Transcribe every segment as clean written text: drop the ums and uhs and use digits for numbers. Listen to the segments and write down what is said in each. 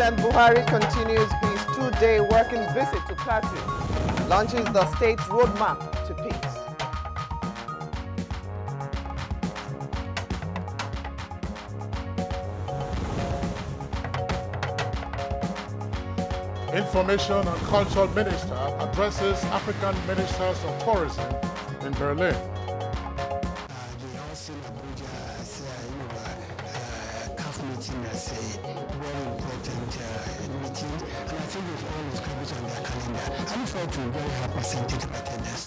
President Buhari continues his two-day working visit to Plateau, launches the state's roadmap to peace. Information and Cultural Minister addresses African Ministers of Tourism in Berlin. They also in Abuja as CAF meeting as a very important meeting, and I think it's all inscribed on their calendar. I look forward to a very high percentage of attendance.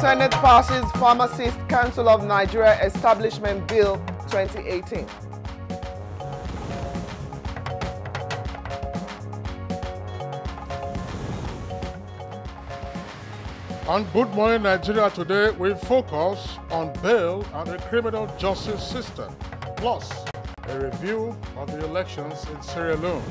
Senate passes Pharmacist Council of Nigeria Establishment Bill 2018. On Good Morning Nigeria today, we focus on bail and the criminal justice system, plus a review of the elections in Sierra Leone.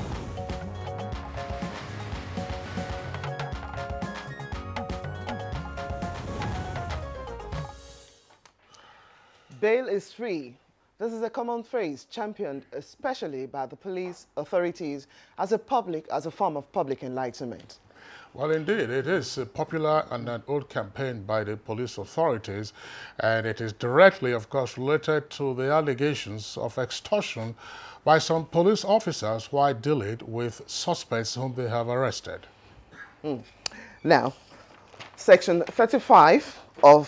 Bail is free. This is a common phrase championed especially by the police authorities as a form of public enlightenment. Well, indeed, it is a popular and an old campaign by the police authorities, and it is directly, of course, related to the allegations of extortion by some police officers while dealing with suspects whom they have arrested. Now, Section 35 of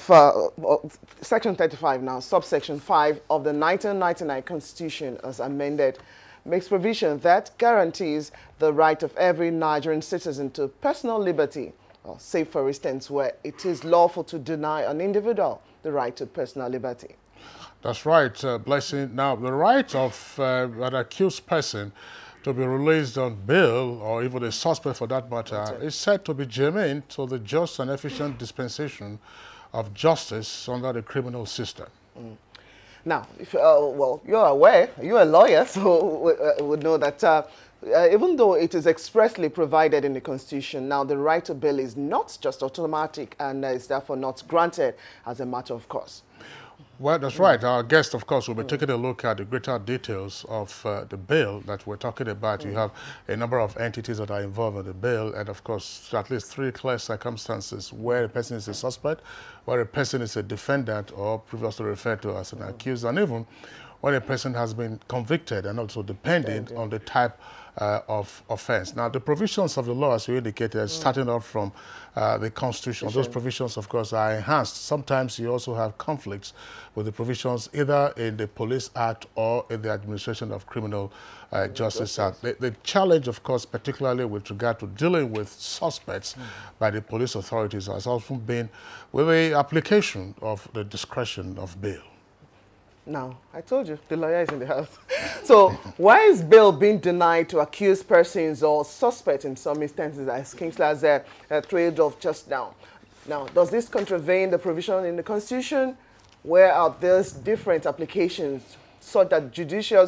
Section 35 now, subsection 5 of the 1999 Constitution, as amended, makes provision that guarantees the right of every Nigerian citizen to personal liberty, or say, for instance, where it is lawful to deny an individual the right to personal liberty. That's right, Blessing. Now, the right of an accused person to be released on bail, or even a suspect for that matter, is said to be germane to the just and efficient dispensation of justice under the criminal system. Now, if, well, you're aware, you're a lawyer, so would know that even though it is expressly provided in the Constitution, now the right to bail is not just automatic and is therefore not granted as a matter of course. Well, that's right. Our guest, of course, will be taking a look at the greater details of the bail that we're talking about. You have a number of entities that are involved in the bail, and of course, at least three clear circumstances where a person is a suspect, where a person is a defendant or previously referred to as an accused, and even when a person has been convicted, and also depending on the type of offense. Now, the provisions of the law, as you indicated, starting off from the Constitution, those provisions, of course, are enhanced. Sometimes you also have conflicts with the provisions either in the Police Act or in the Administration of Criminal Justice Act. The challenge, of course, particularly with regard to dealing with suspects by the police authorities, has often been with the application of the discretion of bail. Now, I told you, the lawyer is in the house. So, why is bail being denied to accused persons or suspects in some instances, as Kingsley has trailed off just now? Now, does this contravene the provision in the Constitution where there's different applications so that judicial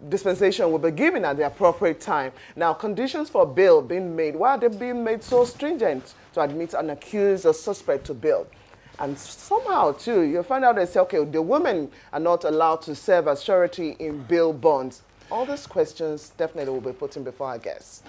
dispensation will be given at the appropriate time? Now, conditions for bail being made, why are they being made so stringent to admit an accused or suspect to bail? And somehow, too, you'll find out they say, okay, the women are not allowed to serve as surety in bail bonds. All these questions definitely will be put in before our guests.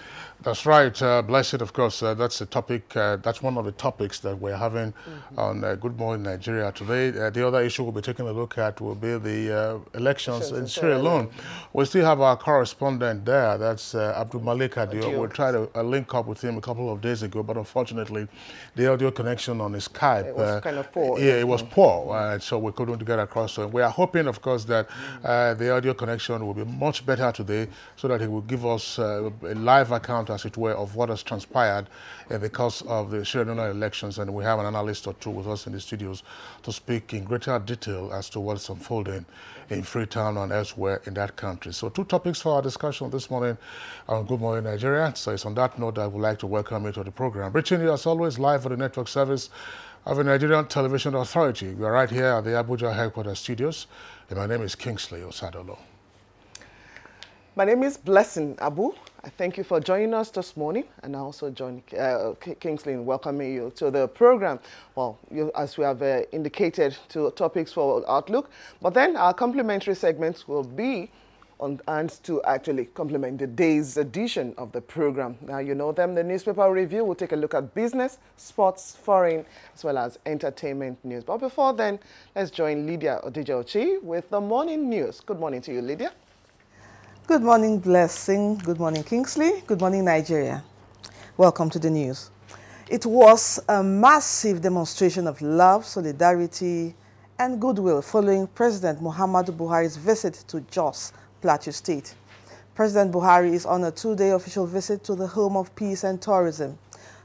That's right. Blessed, of course, that's a topic, that's one of the topics that we're having on Good Morning Nigeria today. The other issue we'll be taking a look at will be the elections in Sierra Leone. We still have our correspondent there, that's Abdul Malik Adio. We tried to link up with him a couple of days ago, but unfortunately, the audio connection on his Skype... It was kind of poor. Yeah, it was poor, so we couldn't get across. So we are hoping, of course, that the audio connection will be much better today so that it will give us a live account, as it were, of what has transpired in the course of the Sierra Leone elections, and we have an analyst or two with us in the studios to speak in greater detail as to what's unfolding in Freetown and elsewhere in that country. So two topics for our discussion this morning on Good Morning Nigeria. So it's on that note that I would like to welcome you to the program. Reaching you as always live on the network service of the Nigerian Television Authority. We are right here at the Abuja headquarters studios, and my name is Kingsley Osadolo. My name is Blessing Abu, I thank you for joining us this morning, and I also join Kingsley in welcoming you to the program. Well, as we have indicated, to topics for Outlook, but then our complimentary segments will be on and to actually complement the day's edition of the program. Now you know them, the newspaper review. We'll take a look at business, sports, foreign, as well as entertainment news. But before then, let's join Lydia Odijochi with the morning news. Good morning to you, Lydia. Good morning, Blessing. Good morning, Kingsley. Good morning, Nigeria. Welcome to the news. It was a massive demonstration of love, solidarity, and goodwill following President Muhammadu Buhari's visit to Jos, Plateau State. President Buhari is on a two-day official visit to the home of peace and tourism.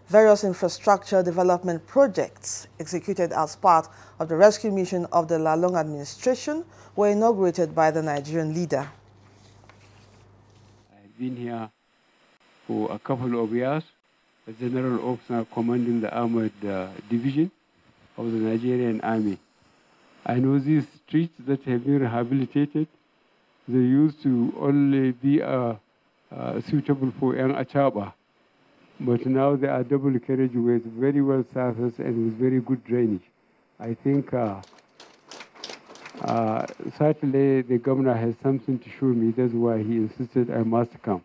Various infrastructure development projects executed as part of the rescue mission of the Lalong administration were inaugurated by the Nigerian leader. Been here for a couple of years, a general officer commanding the armored division of the Nigerian army. I know these streets that have been rehabilitated, they used to only be suitable for young achaba, but now they are double carriageways, very well surfaced and with very good drainage. I think certainly the governor has something to show me. That's why he insisted I must come.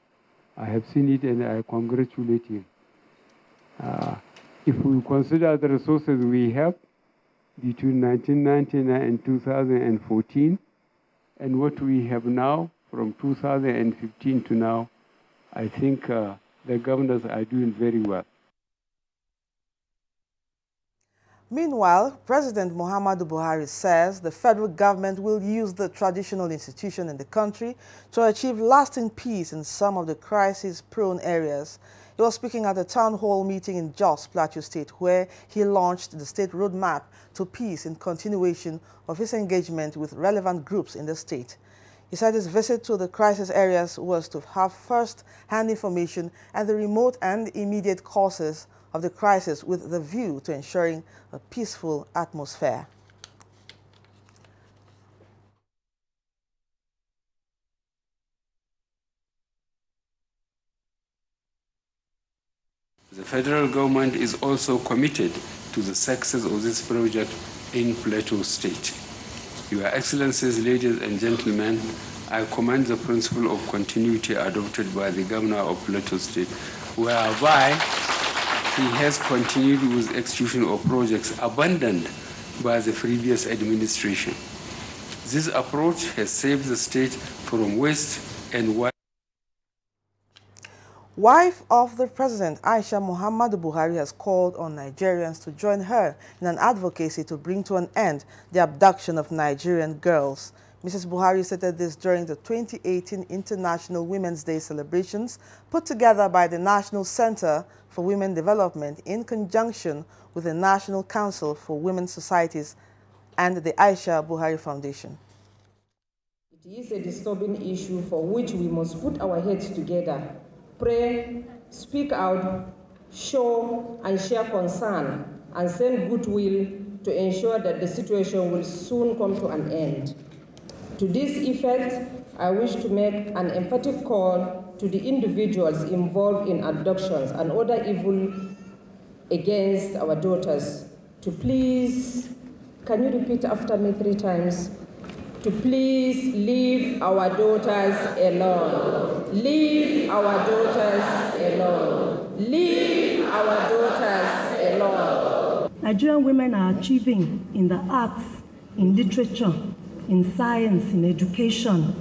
I have seen it and I congratulate him. If we consider the resources we have between 1999 and 2014 and what we have now from 2015 to now, I think the governors are doing very well. Meanwhile, President Muhammadu Buhari says the federal government will use the traditional institution in the country to achieve lasting peace in some of the crisis-prone areas. He was speaking at a town hall meeting in Jos, Plateau State, where he launched the state roadmap to peace in continuation of his engagement with relevant groups in the state. He said his visit to the crisis areas was to have first-hand information and the remote and immediate causes of the crisis with the view to ensuring a peaceful atmosphere. The federal government is also committed to the success of this project in Plateau State. Your Excellencies, ladies and gentlemen, I commend the principle of continuity adopted by the Governor of Plateau State, whereby he has continued with execution of projects abandoned by the previous administration. This approach has saved the state from waste and Wife of the President, Aisha Muhammadu Buhari, has called on Nigerians to join her in an advocacy to bring to an end the abduction of Nigerian girls. Mrs. Buhari stated this during the 2018 International Women's Day celebrations put together by the National Center for Women Development in conjunction with the National Council for Women's Societies and the Aisha Buhari Foundation. It is a disturbing issue for which we must put our heads together, pray, speak out, show and share concern, and send goodwill to ensure that the situation will soon come to an end. To this effect, I wish to make an emphatic call to the individuals involved in abductions and other evil against our daughters to please, can you repeat after me 3 times? To please leave our daughters alone. Leave our daughters alone. Leave our daughters alone. Nigerian women are achieving in the arts, in literature, in science, in education,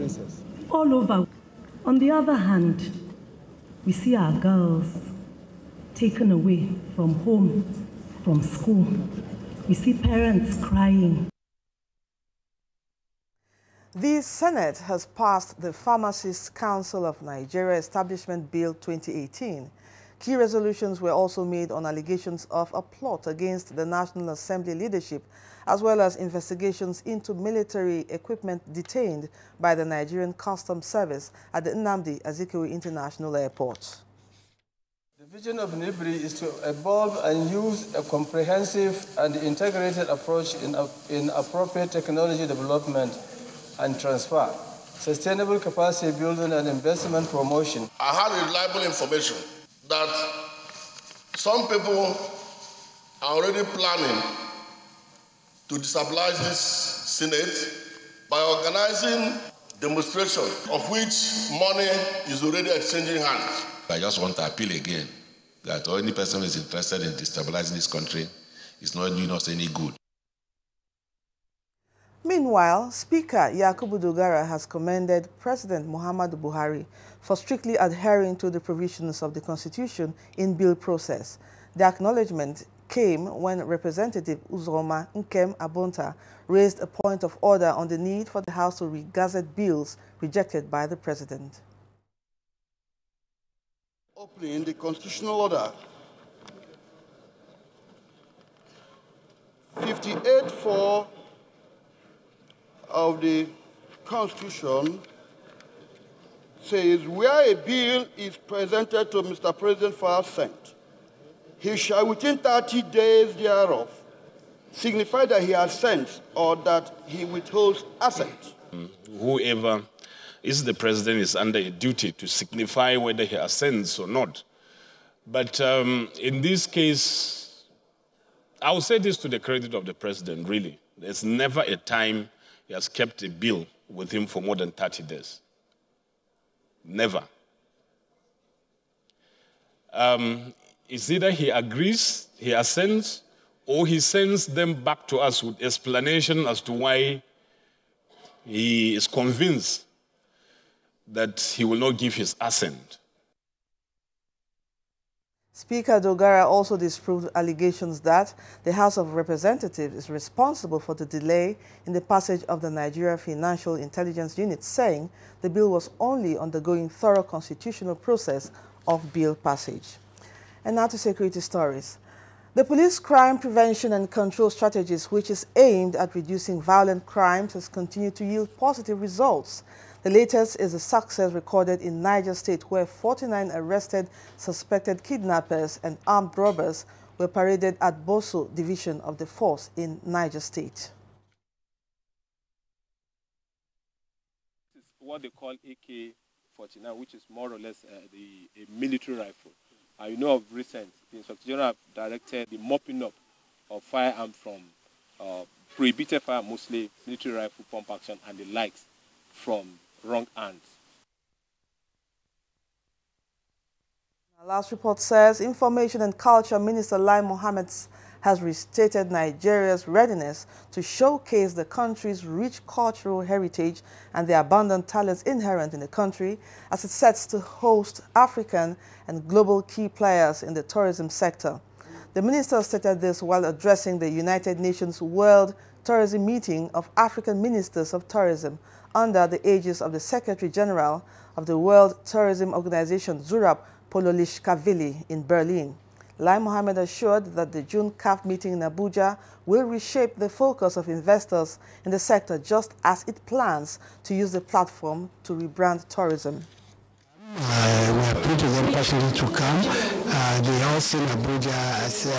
all over. On the other hand, we see our girls taken away from home, from school. We see parents crying. The Senate has passed the Pharmacists Council of Nigeria Establishment Bill 2018. Key resolutions were also made on allegations of a plot against the National Assembly leadership, as well as investigations into military equipment detained by the Nigerian Customs Service at the Nnamdi Azikiwe International Airport. The vision of NIBRI is to evolve and use a comprehensive and integrated approach in appropriate technology development and transfer, sustainable capacity building and investment promotion. I had reliable information that some people are already planning to destabilize this Senate by organizing demonstration of which money is already exchanging hands. I just want to appeal again that any person who is interested in destabilizing this country is not doing us any good. Meanwhile, Speaker Yakubu Dogara has commended President Muhammadu Buhari for strictly adhering to the provisions of the Constitution in bill process. The acknowledgement came when Representative Uzoma Nkem Abonta raised a point of order on the need for the House to re-gazette bills rejected by the President. Opening the constitutional order 58(4) of the Constitution says, where a bill is presented to Mr. President for assent, he shall within 30 days thereof signify that he assents or that he withholds assent. Whoever is the president is under a duty to signify whether he assents or not. But in this case, I will say this to the credit of the president, really. There's never a time he has kept a bill with him for more than 30 days. Never. It's either he agrees, he assents, or he sends them back to us with explanation as to why he is convinced that he will not give his assent. Speaker Dogara also disproved allegations that the House of Representatives is responsible for the delay in the passage of the Nigeria Financial Intelligence Unit, saying the bill was only undergoing thorough constitutional process of bill passage. And now to security stories. The police crime prevention and control strategies, which is aimed at reducing violent crimes, has continued to yield positive results. The latest is a success recorded in Niger State, where 49 arrested suspected kidnappers and armed robbers were paraded at Boso Division of the Force in Niger State. It's what they call AK-49, which is more or less a military rifle. You know, of recent, the Inspector General have directed the mopping up of firearms from prohibited firearms, mostly military rifle, pump action, and the likes, from wrong hands. Our last report says Information and Culture Minister Lai Mohammed has restated Nigeria's readiness to showcase the country's rich cultural heritage and the abundant talents inherent in the country as it sets to host African and global key players in the tourism sector. The minister stated this while addressing the United Nations World Tourism Meeting of African Ministers of Tourism under the aegis of the Secretary General of the World Tourism Organization, Zurab Pololishvili, in Berlin. Lai Mohammed assured that the June CAF meeting in Abuja will reshape the focus of investors in the sector, just as it plans to use the platform to rebrand tourism. We are put to them personally to come. They all see Abuja as a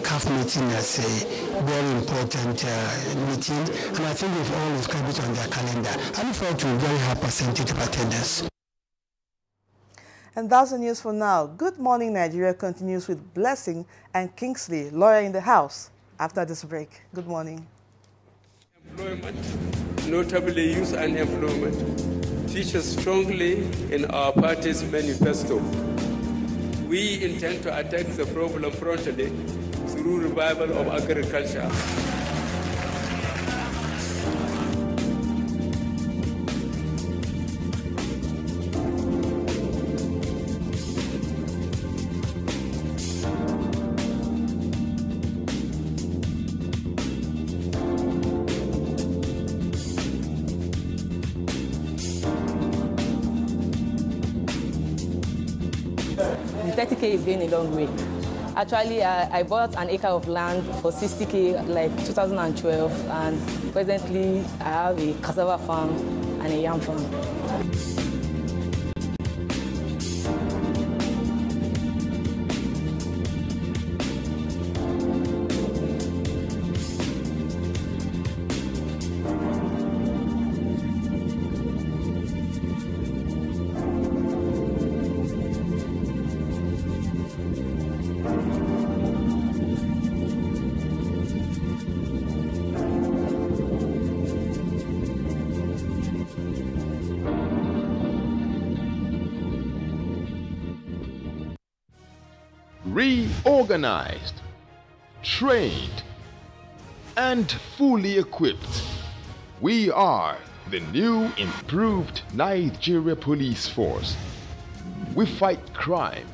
CAF meeting as a very important meeting, and I think they've all inscribed it on their calendar. I look forward to a very high percentage of attendance. And that's the news for now. Good Morning Nigeria continues with Blessing and Kingsley, lawyer in the house, after this break. Good morning. Employment, notably youth unemployment, features strongly in our party's manifesto. We intend to attack the problem frontally through revival of agriculture. The 30K is going a long way. Actually, I bought an acre of land for 60K like 2012, and presently I have a cassava farm and a yam farm. reorganized, trained, and fully equipped. We are the new improved Nigeria Police Force. We fight crime.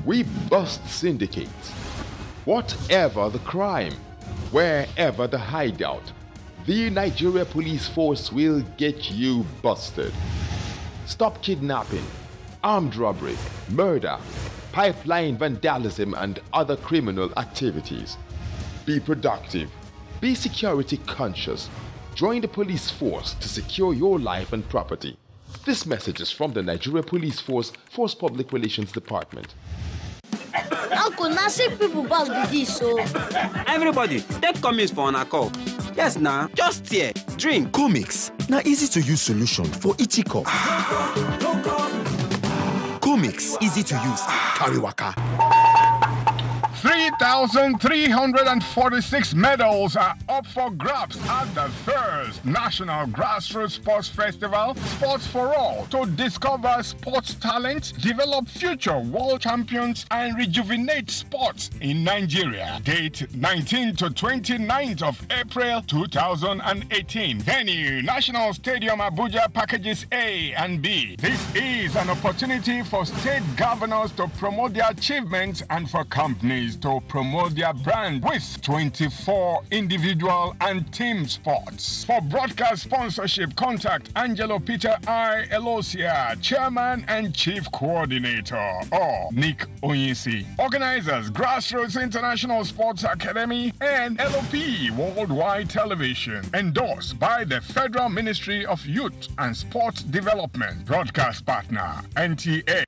We bust syndicates. Whatever the crime, wherever the hideout, the Nigeria Police Force will get you busted. Stop kidnapping, armed robbery, murder, pipeline vandalism, and other criminal activities. Be productive. Be security conscious. Join the police force to secure your life and property. This message is from the Nigeria Police Force Public Relations Department. Uncle, now sick people boss be this, so. Everybody, take comics for an call. Yes, now, just here, drink. Comics, now easy to use solution for itchy cough. Comics, easy to use. Carry waka. 3,346 medals are up for grabs at the first National Grassroots Sports Festival, Sports for All, to discover sports talent, develop future world champions, and rejuvenate sports in Nigeria. Date 19th to 29th of April 2018. Venue, National Stadium Abuja, packages A and B. This is an opportunity for state governors to promote their achievements and for companies to promote their brand with 24 individual and team sports. For broadcast sponsorship, contact Angelo Peter I. Elosia, Chairman and Chief Coordinator, or Nick Onyisi. Organizers, Grassroots International Sports Academy and LOP Worldwide Television. Endorsed by the Federal Ministry of Youth and Sport Development. Broadcast partner, NTA.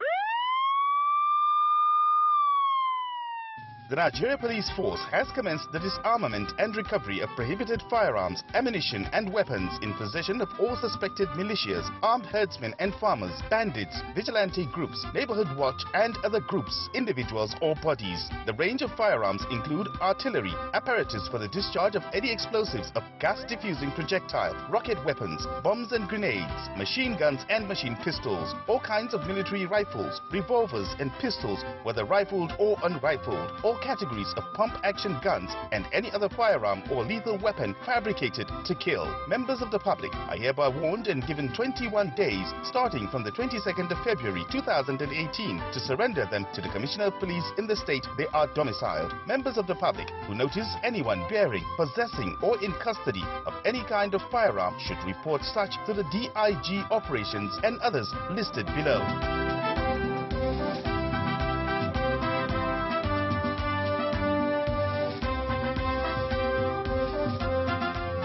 The Nigeria Police Force has commenced the disarmament and recovery of prohibited firearms, ammunition and weapons in possession of all suspected militias, armed herdsmen and farmers, bandits, vigilante groups, neighborhood watch and other groups, individuals or bodies. The range of firearms include artillery, apparatus for the discharge of any explosives of gas-diffusing projectile, rocket weapons, bombs and grenades, machine guns and machine pistols, all kinds of military rifles, revolvers and pistols, whether rifled or unrifled, all categories of pump-action guns, and any other firearm or lethal weapon fabricated to kill. Members of the public are hereby warned and given 21 days, starting from the 22nd of February 2018, to surrender them to the Commissioner of Police in the state they are domiciled. Members of the public who notice anyone bearing, possessing, or in custody of any kind of firearm should report such to the DIG Operations and others listed below.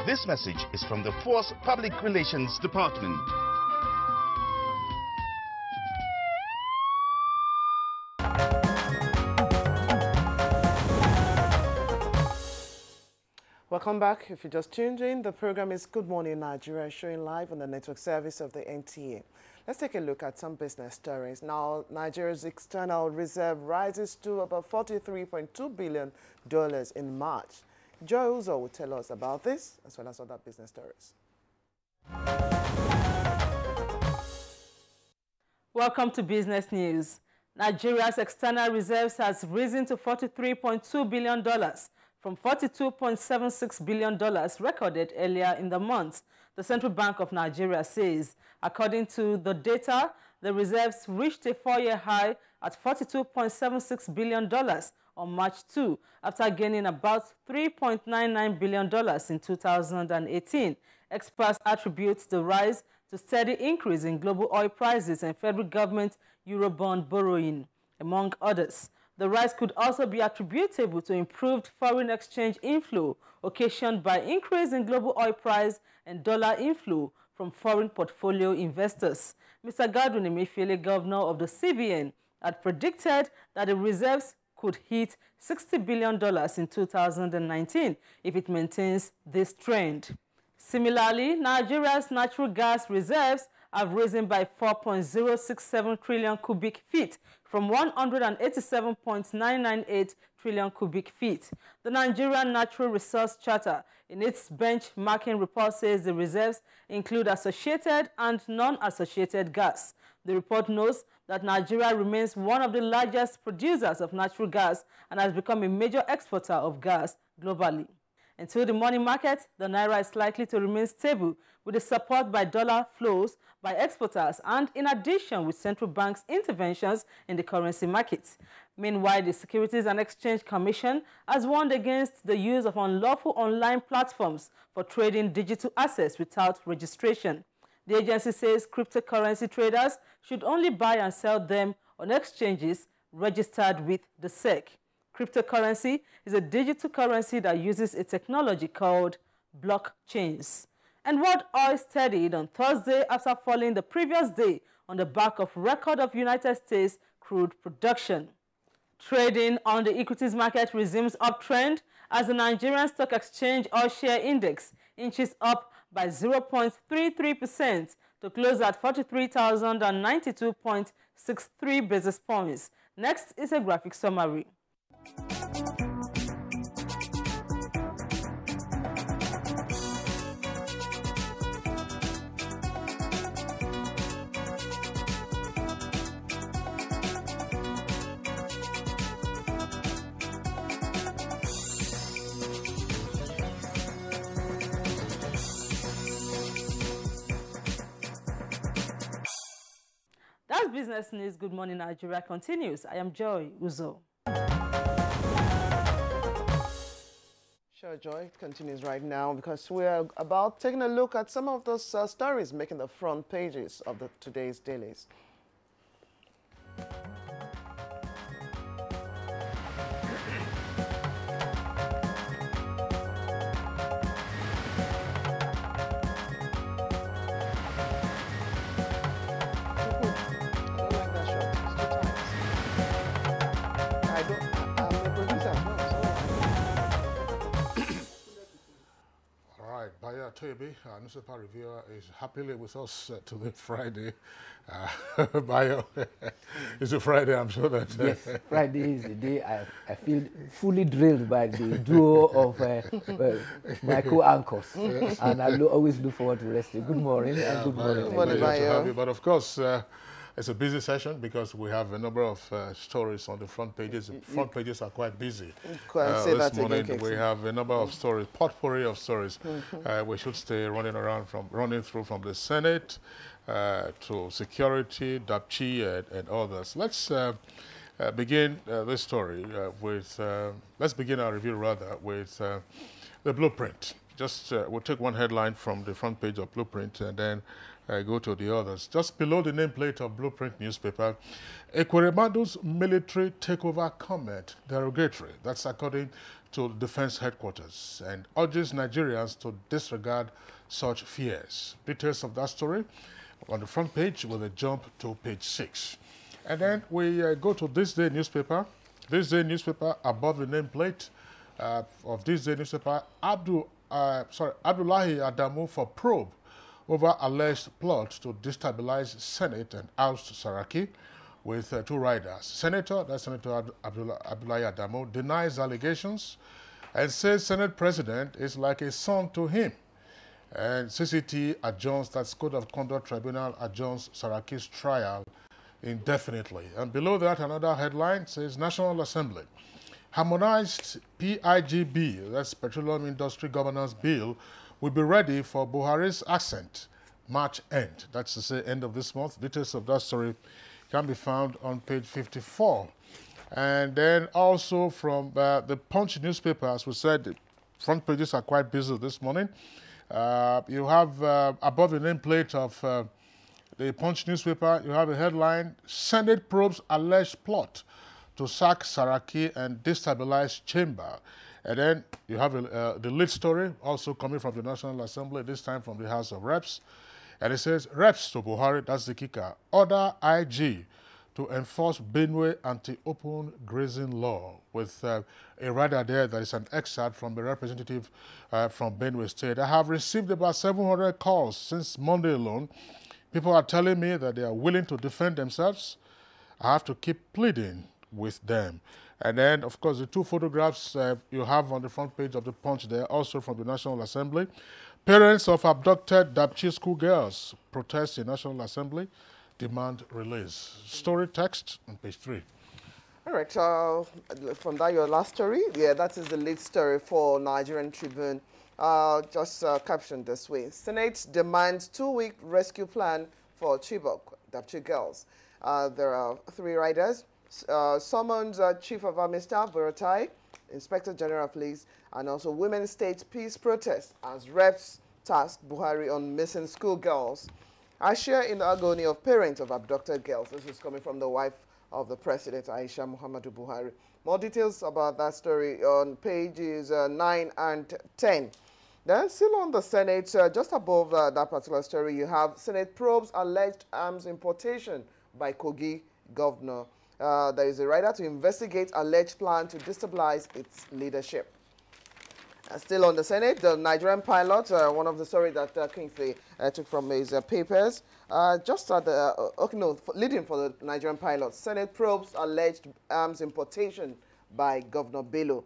This message is from the Force Public Relations Department. Welcome back. If you just tuned in, the program is Good Morning Nigeria, showing live on the network service of the NTA. Let's take a look at some business stories. Now, Nigeria's external reserve rises to about $43.2 billion in March. Joy Uzo will tell us about this, as well as other business stories. Welcome to Business News. Nigeria's external reserves has risen to $43.2 billion from $42.76 billion recorded earlier in the month, the Central Bank of Nigeria says. According to the data, the reserves reached a four-year high at $42.76 billion on March 2, after gaining about $3.99 billion in 2018. Experts attribute the rise to steady increase in global oil prices and federal government Eurobond borrowing, among others. The rise could also be attributable to improved foreign exchange inflow occasioned by increase in global oil price and dollar inflow from foreign portfolio investors. Mr. Godwin Emefiele, governor of the CBN, had predicted that the reserves could hit $60 billion in 2019 if it maintains this trend. Similarly, Nigeria's natural gas reserves have risen by 4.067 trillion cubic feet from 187.998 trillion cubic feet. The Nigerian Natural Resource Charter, in its benchmarking report, says the reserves include associated and non-associated gas. The report notes that Nigeria remains one of the largest producers of natural gas and has become a major exporter of gas globally. Until the money market, the Naira is likely to remain stable with the support by dollar flows by exporters and in addition with central banks' interventions in the currency markets. Meanwhile, the Securities and Exchange Commission has warned against the use of unlawful online platforms for trading digital assets without registration. The agency says cryptocurrency traders should only buy and sell them on exchanges registered with the SEC. Cryptocurrency is a digital currency that uses a technology called blockchains. And World Oil steadied on Thursday after falling the previous day on the back of record of United States crude production. Trading on the equities market resumes uptrend as the Nigerian Stock Exchange All Share Index inches up by 0.33% to close at 43,092.63 basis points. Next is a graphic summary. That's business news. Good morning, Nigeria continues. I am Joy Uzo. Sure, Joy, it continues right now because we're about taking a look at some of those stories making the front pages of today's dailies. Toby, our newspaper reviewer, is happily with us today, Friday. Bayo, it's a Friday, I'm sure that... Yes, Friday is the day I feel fully drilled by the duo of my co-anchors. And I always look forward to resting. Good morning and good morning. Good morning, Bayo. But of course, it's a busy session because we have a number of stories on the front pages. The front pages are quite busy. This morning we have a number of stories, potpourri of stories. We should stay running through from the Senate to security, DAPCHI, and others. Let's begin this story let's begin our review rather with the blueprint. Just we'll take one headline from the front page of Blueprint and then go to the others. Just below the nameplate of Blueprint newspaper, Ekweremadu's military takeover comment derogatory. That's according to Defense Headquarters, and urges Nigerians to disregard such fears. Details of that story on the front page with a jump to page 6. And then we go to This Day newspaper. This Day newspaper, above the nameplate of This Day newspaper, Abdullahi Adamu for probe over alleged plot to destabilize Senate and oust Saraki with 2 riders. Senator Abdullahi Adamu denies allegations and says Senate President is like a son to him. And CCT adjourns, that's Code of Conduct Tribunal adjourns Saraki's trial indefinitely. And below that, another headline says National Assembly harmonized PIGB, that's Petroleum Industry Governance Bill, will be ready for Buhari's assent March end. That's to say end of this month. Details of that story can be found on page 54. And then also from the Punch newspaper, as we said, the front pages are quite busy this morning. You have above the nameplate of the Punch newspaper, you have a headline, Senate probes alleged plot to sack Saraki and destabilize chamber. And then you have the lead story also coming from the National Assembly, this time from the House of Reps. And it says, Reps to Buhari, that's the kicker, order IG to enforce Benue anti-open grazing law, with a rider there that is an excerpt from the representative from Benue State. I have received about 700 calls since Monday alone. People are telling me that they are willing to defend themselves. I have to keep pleading with them. And then, of course, the 2 photographs you have on the front page of the Punch there, also from the National Assembly. Parents of abducted DAPCHI schoolgirls protest in National Assembly. demand release. Story text on page 3. All right, from that, your last story, yeah, that is the lead story for Nigerian Tribune. Just captioned this way: Senate demands 2-week rescue plan for Chibok, Dapchi girls. There are 3 riders. Summoned Chief of Army Staff, Buratai, Inspector General of Police, and also Women's State Peace Protest as reps task Buhari on missing schoolgirls. I share in the agony of parents of abducted girls. This is coming from the wife of the President, Aisha Muhammadu Buhari. More details about that story on pages 9 and 10. Then, still on the Senate, just above that particular story, you have Senate probes alleged arms importation by Kogi governor. There is a rider to investigate alleged plan to destabilize its leadership. Still on the Senate, the Nigerian pilot, one of the stories that Kingsley took from his papers, just at the, leading for the Nigerian pilots, Senate probes alleged arms importation by Governor Bello,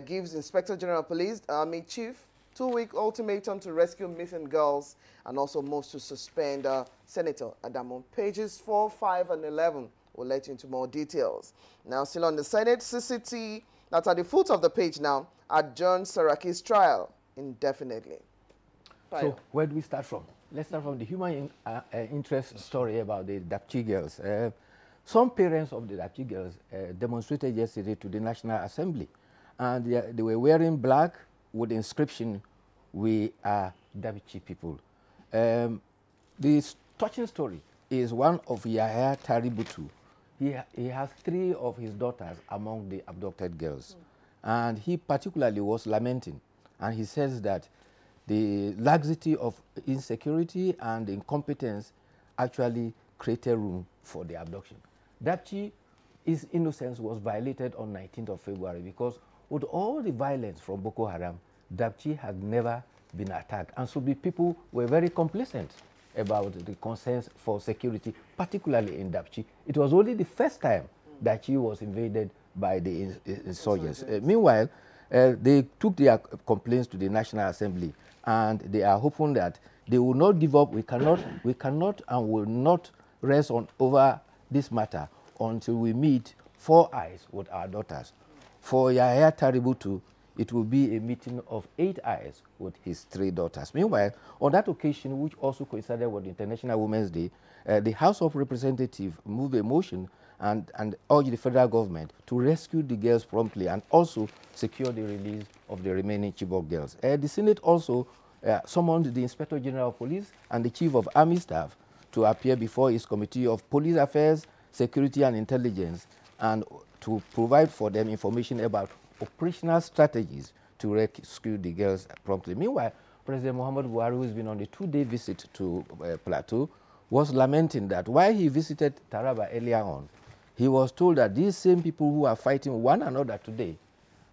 gives Inspector General of Police, Army Chief, 2-week ultimatum to rescue missing girls, and also moves to suspend Senator Adamo. Pages 4, 5, and 11 will let you into more details. Now, still on the Senate, CCT, that's at the foot of the page now, adjourned Saraki's trial indefinitely. So where do we start from? Let's start from the human interest story about the Dapchi girls. Some parents of the Dapchi girls demonstrated yesterday to the National Assembly, and they were wearing black with the inscription, "We are Dapchi people." The touching story is one of Yahya Taributu. He has 3 of his daughters among the abducted girls. And he particularly was lamenting. And he says that the laxity of insecurity and incompetence actually created room for the abduction. Dapchi, his innocence was violated on 19th of February because with all the violence from Boko Haram, Dapchi had never been attacked. And so the people were very complacent about the concerns for security, particularly in Dapchi. It was only the first time that she was invaded by the insurgents. Meanwhile, they took their complaints to the National Assembly, and they are hoping that they will not give up. We cannot and will not rest over this matter until we meet 4 eyes with our daughters. For Yahya Taributu, it will be a meeting of 8 eyes with his 3 daughters. Meanwhile, on that occasion, which also coincided with International Women's Day, the House of Representatives moved a motion and urged the federal government to rescue the girls promptly and also secure the release of the remaining Chibok girls. The Senate also summoned the Inspector General of Police and the Chief of Army Staff to appear before his Committee of Police Affairs, Security and Intelligence, and to provide for them information about operational strategies to rescue the girls promptly. Meanwhile, President Muhammadu Buhari, who has been on a 2-day visit to Plateau, was lamenting that while he visited Taraba earlier on, he was told that these same people who are fighting one another today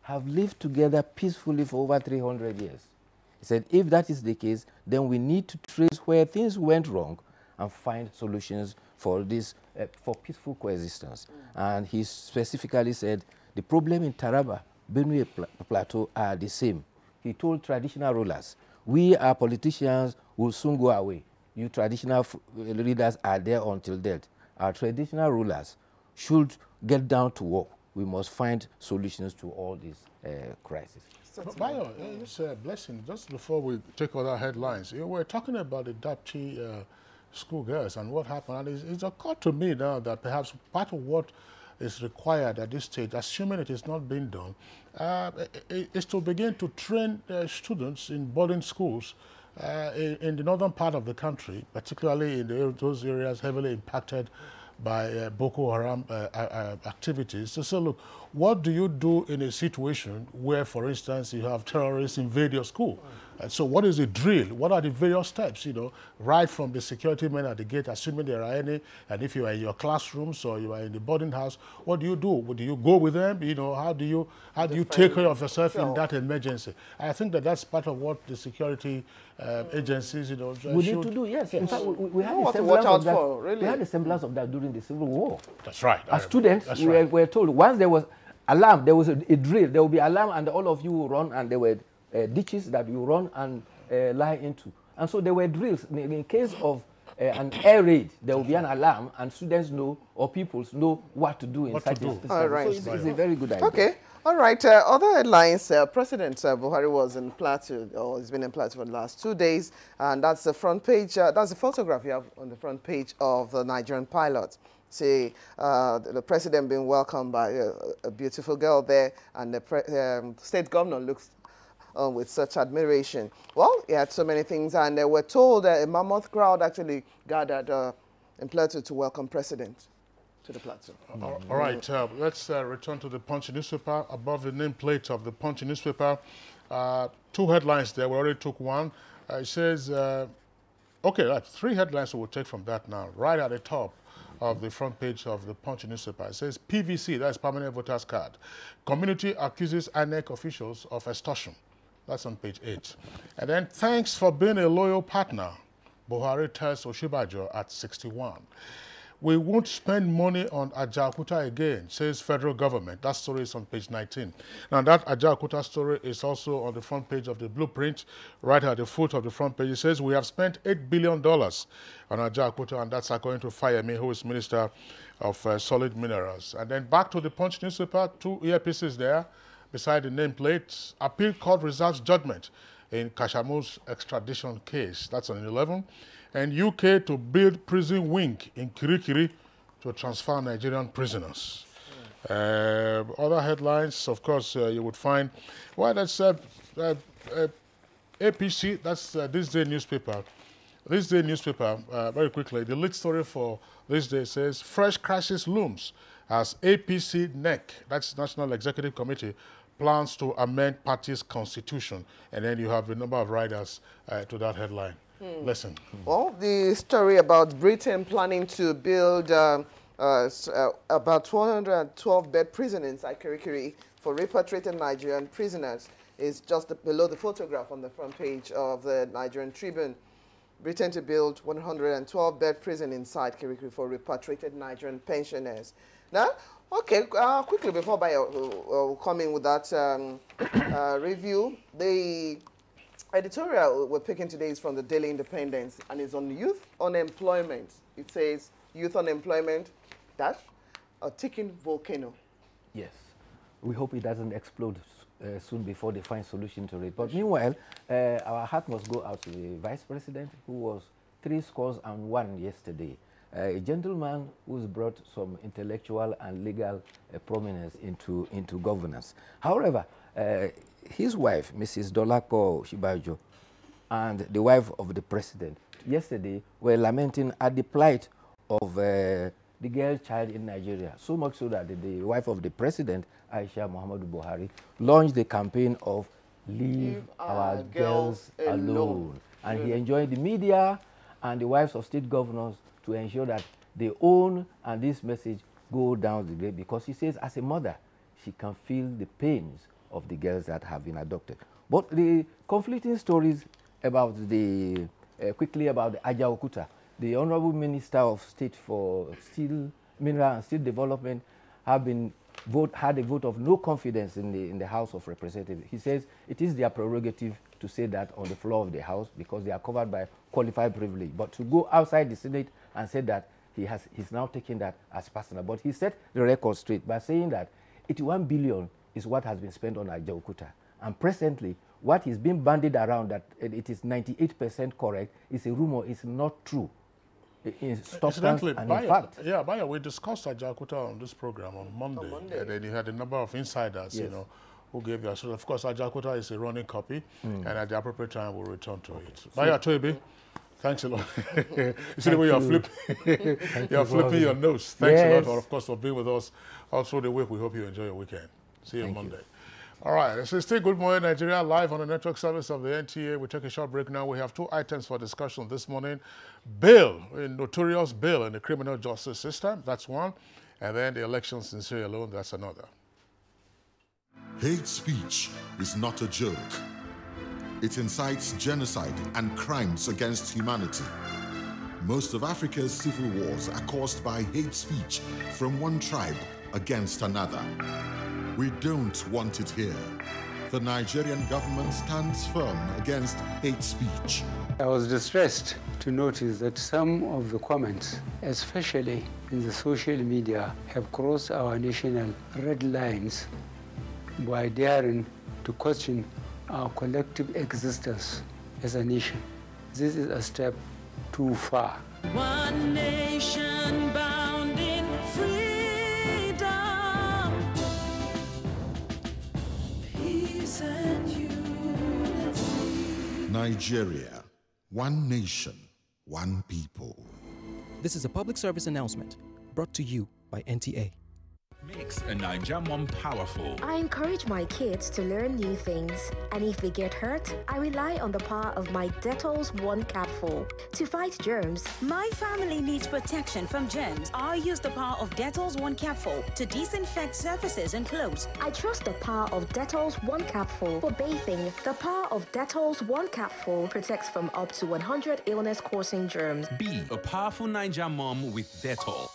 have lived together peacefully for over 300 years. He said, if that is the case, then we need to trace where things went wrong and find solutions for this, for peaceful coexistence. And he specifically said, the problem in Taraba, Benue Plateau are the same. He told traditional rulers, we are politicians will soon go away. You traditional leaders are there until death. Our traditional rulers should get down to work. We must find solutions to all these crises. Bayo, it's a blessing. Just before we take other headlines, we're talking about the Dapchi schoolgirls and what happened. And it's occurred to me now that perhaps part of what is required at this stage, assuming it is not being done, is to begin to train students in boarding schools in the northern part of the country, particularly in those areas heavily impacted by Boko Haram activities. So look, what do you do in a situation where, for instance, you have terrorists invade your school? And so what is the drill? What are the various steps, you know, right from the security men at the gate, assuming there are any, and if you are in your classrooms or you are in the boarding house, what do you do? Do you go with them? You know, how do you take care of yourself in that emergency? I think that that's part of what the security agencies, you know, we need to do, yes. In fact, we had a semblance of that during the Civil War. That's right. As students, we were told once there was alarm, there was a drill, there will be alarm and all of you will run, and there were ditches that you run and lie into. And so there were drills. In case of an air raid, there will be an alarm, and students know, or pupils know what to do in such a situation. All right. So it's a very good idea. Okay. All right. Other headlines. President Buhari was in Plateau, or he's been in Plateau for the last 2 days, and that's the front page. That's the photograph you have on the front page of the Nigerian pilot. See the president being welcomed by a beautiful girl there, and the state governor looks with such admiration. Well, he had so many things, and we're told that a mammoth crowd actually gathered in Plateau to welcome President to the Plateau. All right, let's return to the Punch newspaper. Above the nameplate of the Punch newspaper, 2 headlines there. We already took one. It says, okay, 3 headlines we'll take from that now. Right at the top of the front page of the Punch newspaper, it says PVC, that's Permanent Voters Card. Community accuses INEC officials of extortion. That's on page 8. And then, thanks for being a loyal partner, Buhari tells Oshibajo at 61. We won't spend money on Ajaokuta again, says federal government. That story is on page 19. Now, that Ajaokuta story is also on the front page of the blueprint, right at the foot of the front page. It says, we have spent $8 billion on Ajaokuta, and that's according to Fayemi, who is Minister of Solid Minerals. And then back to the Punch newspaper, 2 earpieces there beside the nameplate. Appeal Court reserves judgment in Kashamu's extradition case. That's on 11. And UK to build prison wing in Kirikiri to transfer Nigerian prisoners. Other headlines, of course, you would find, well, that's APC, that's This Day newspaper. This Day newspaper, very quickly, the lead story for this day says, fresh crisis looms as APC NEC, that's National Executive Committee, plans to amend party's constitution. And then you have a number of riders to that headline. Listen. Well, the story about Britain planning to build about 212-bed prison inside Kirikiri for repatriated Nigerian prisoners is just below the photograph on the front page of the Nigerian Tribune. Britain to build 112-bed prison inside Kirikiri for repatriated Nigerian pensioners. Now, okay, quickly before Bayo come in with that review, the editorial we're picking today is from the Daily Independent, and it's on youth unemployment. It says, youth unemployment, dash, a ticking volcano. Yes. We hope it doesn't explode soon before they find solution to it. But meanwhile, our heart must go out to the Vice President, who was 71 yesterday. A gentleman who's brought some intellectual and legal prominence into governance. However, his wife, Mrs. Dolapo Shibajo, and the wife of the president yesterday were lamenting at the plight of the girl child in Nigeria, so much so that the wife of the president, Aisha Muhammadu Buhari, launched the campaign of Leave Our Girls Alone. And he enjoined the media and the wives of state governors to ensure that they own and this message go down the grade, because he says as a mother, she can feel the pains of the girls that have been adopted. But the conflicting stories about the, quickly about the Ajaokuta, the Honorable Minister of State for Steel, Mineral and Steel Development had a vote of no confidence in the House of Representatives. He says it is their prerogative to say that on the floor of the House because they are covered by qualified privilege. But to go outside the Senate and say that he's now taking that as personal. But he set the record straight by saying that 81 billion is what has been spent on Ajaokuta. And presently, what is being bandied around that it is 98% correct is a rumor, it's not true. Incidentally, yeah, Bayo, we discussed Ajaokuta on this program on Monday. And then you had a number of insiders, yes, you know, who gave their sort of course, Ajaokuta is a running copy, and at the appropriate time we'll return to it. Bayo Atoebe, thanks a lot. You see the way you're flipping, you're flipping your nose. Thanks a lot, of course, for being with us all through the week. We hope you enjoy your weekend. See you on Monday. All right, this is still Good Morning Nigeria, live on the network service of the NTA. We take a short break now. We have 2 items for discussion this morning. Bail, a notorious bail in the criminal justice system, that's one. And then the elections in Sierra Leone, that's another. Hate speech is not a joke. It incites genocide and crimes against humanity. Most of Africa's civil wars are caused by hate speech from one tribe against another. We don't want it here. The Nigerian government stands firm against hate speech. I was distressed to notice that some of the comments, especially in the social media, have crossed our national red lines by daring to question our collective existence as a nation. This is a step too far. One nation bound in freedom, peace and unity. Nigeria, one nation, one people. This is a public service announcement brought to you by NTA. Makes a Naija mom powerful. I encourage my kids to learn new things, and if they get hurt, I rely on the power of my Dettol's One Capful to fight germs. My family needs protection from germs. I use the power of Dettol's One Capful to disinfect surfaces and clothes. I trust the power of Dettol's One Capful for bathing. The power of Dettol's One Capful protects from up to 100 illness-causing germs. Be a powerful Naija mom with Dettol.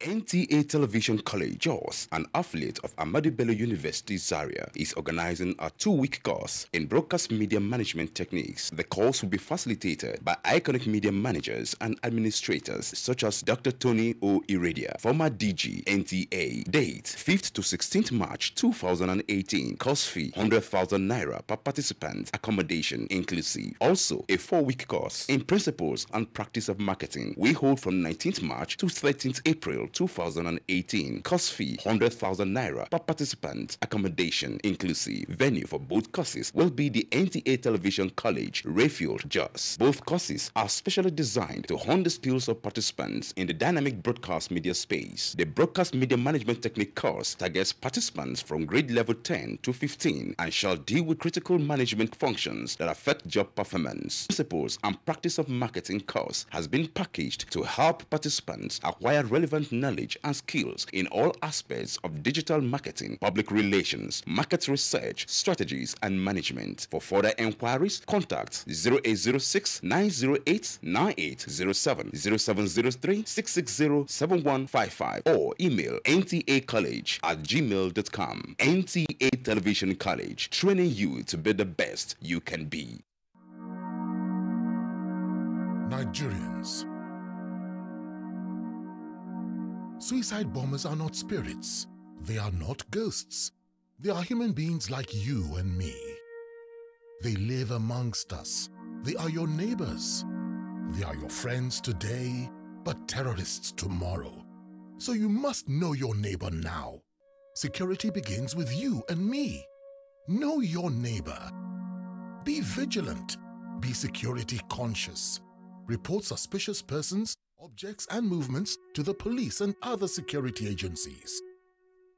NTA Television College, JOS, an affiliate of Ahmadu Bello University, Zaria, is organizing a 2-week course in broadcast media management techniques. The course will be facilitated by iconic media managers and administrators such as Dr. Tony O. Iradia, former DG, NTA. Date, 5th to 16th March 2018. Course fee, 100,000 naira per participant. Accommodation inclusive. Also, a 4-week course in principles and practice of marketing. We hold from 19th March to 13th April 2018. Course fee 100,000 naira per participant. Accommodation inclusive. Venue for both courses will be the NTA Television College, Rayfield, Jos. Both courses are specially designed to hone the skills of participants in the dynamic broadcast media space. The broadcast media management technique course targets participants from grade level 10 to 15 and shall deal with critical management functions that affect job performance. Principles and practice of marketing course has been packaged to help participants acquire relevant knowledge and skills in all aspects of digital marketing, public relations, market research, strategies, and management. For further inquiries, contact 0806 908 9807, 0703 660 7155, or email ntacollege@gmail.com. NTA Television College, training you to be the best you can be. Nigerians. Suicide bombers are not spirits. They are not ghosts. They are human beings like you and me. They live amongst us. They are your neighbors. They are your friends today, but terrorists tomorrow. So you must know your neighbor now. Security begins with you and me. Know your neighbor. Be vigilant. Be security conscious. Report suspicious persons, objects, and movements to the police and other security agencies.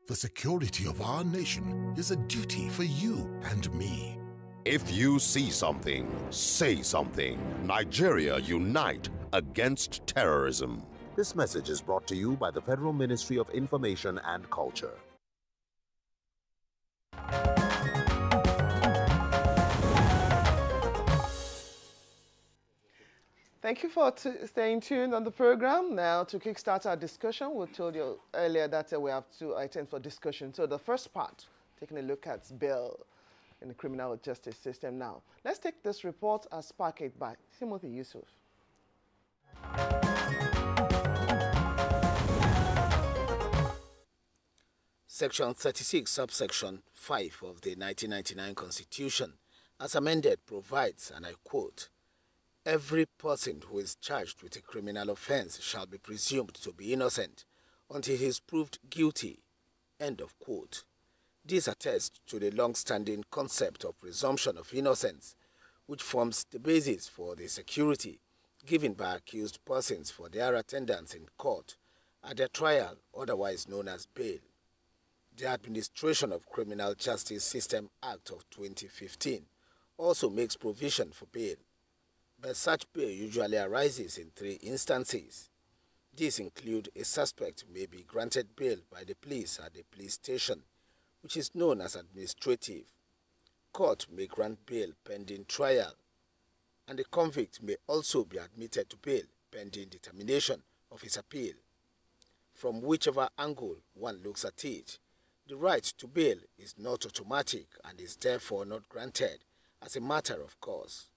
The security of our nation is a duty for you and me. If you see something, say something. Nigeria, unite against terrorism. This message is brought to you by the Federal Ministry of Information and Culture. Thank you for staying tuned on the program. Now, to kickstart our discussion, we told you earlier that we have 2 items for discussion. So the first part, taking a look at bail in the criminal justice system. Now, let's take this report as packaged by Timothy Yusuf. Section 36, subsection 5 of the 1999 Constitution, as amended, provides, and I quote, "Every person who is charged with a criminal offense shall be presumed to be innocent until he is proved guilty." End of quote. This attests to the long-standing concept of presumption of innocence, which forms the basis for the security given by accused persons for their attendance in court at their trial, otherwise known as bail. The Administration of Criminal Justice System Act of 2015 also makes provision for bail, but such bail usually arises in 3 instances. These include a suspect may be granted bail by the police at the police station, which is known as administrative. Court may grant bail pending trial, and the convict may also be admitted to bail pending determination of his appeal. From whichever angle one looks at it, the right to bail is not automatic and is therefore not granted as a matter of course.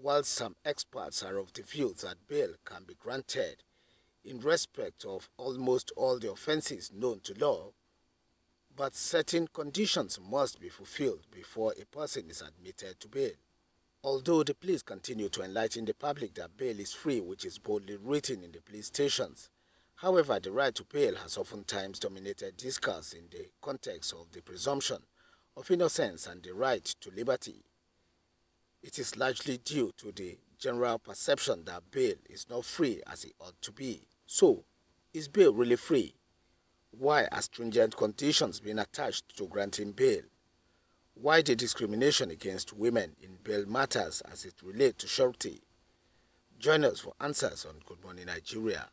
while some experts are of the view that bail can be granted in respect of almost all the offences known to law, but certain conditions must be fulfilled before a person is admitted to bail. Although the police continue to enlighten the public that bail is free, which is boldly written in the police stations, however, the right to bail has oftentimes dominated discourse in the context of the presumption of innocence and the right to liberty. It is largely due to the general perception that bail is not free as it ought to be. So, is bail really free? Why are stringent conditions being attached to granting bail? Why the discrimination against women in bail matters as it relates to surety? Join us for answers on Good Morning Nigeria.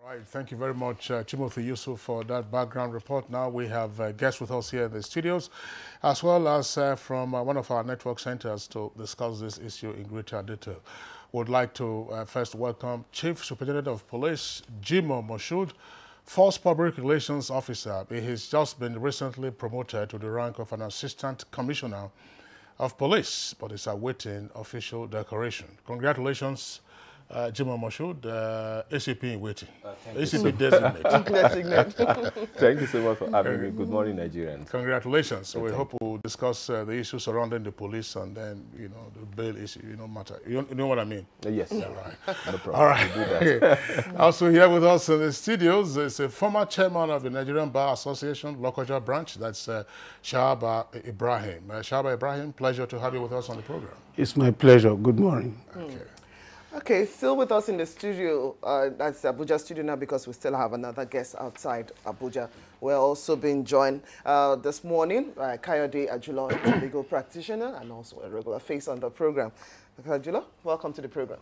All right, thank you very much, Timothy Yusuf, for that background report. Now we have guests with us here in the studios, as well as from one of our network centers to discuss this issue in greater detail. Would like to first welcome Chief Superintendent of Police, Jimoh Moshood, Force Public Relations Officer. He has just been recently promoted to the rank of an Assistant Commissioner of Police, but is awaiting official decoration. Congratulations, Jimoh Moshood, ACP in waiting. ACP designate. Thank you so much for having me. Good morning, Nigerians. Congratulations. So we hope we'll discuss the issues surrounding the police and then, you know, the bail issue, matter. You know what I mean? Yes. Yeah, right. No problem. All right. We'll do that. Also here with us in the studios is a former chairman of the Nigerian Bar Association, Lokoja branch. That's Shahaba Ibrahim. Shahaba Ibrahim, pleasure to have you with us on the program. It's my pleasure. Good morning. Okay. Okay, still with us in the studio, that's the Abuja studio now because we still have another guest outside Abuja. We're also being joined this morning by Kayode Ajulo, a legal practitioner and also a regular face on the program. Ajulo, welcome to the program.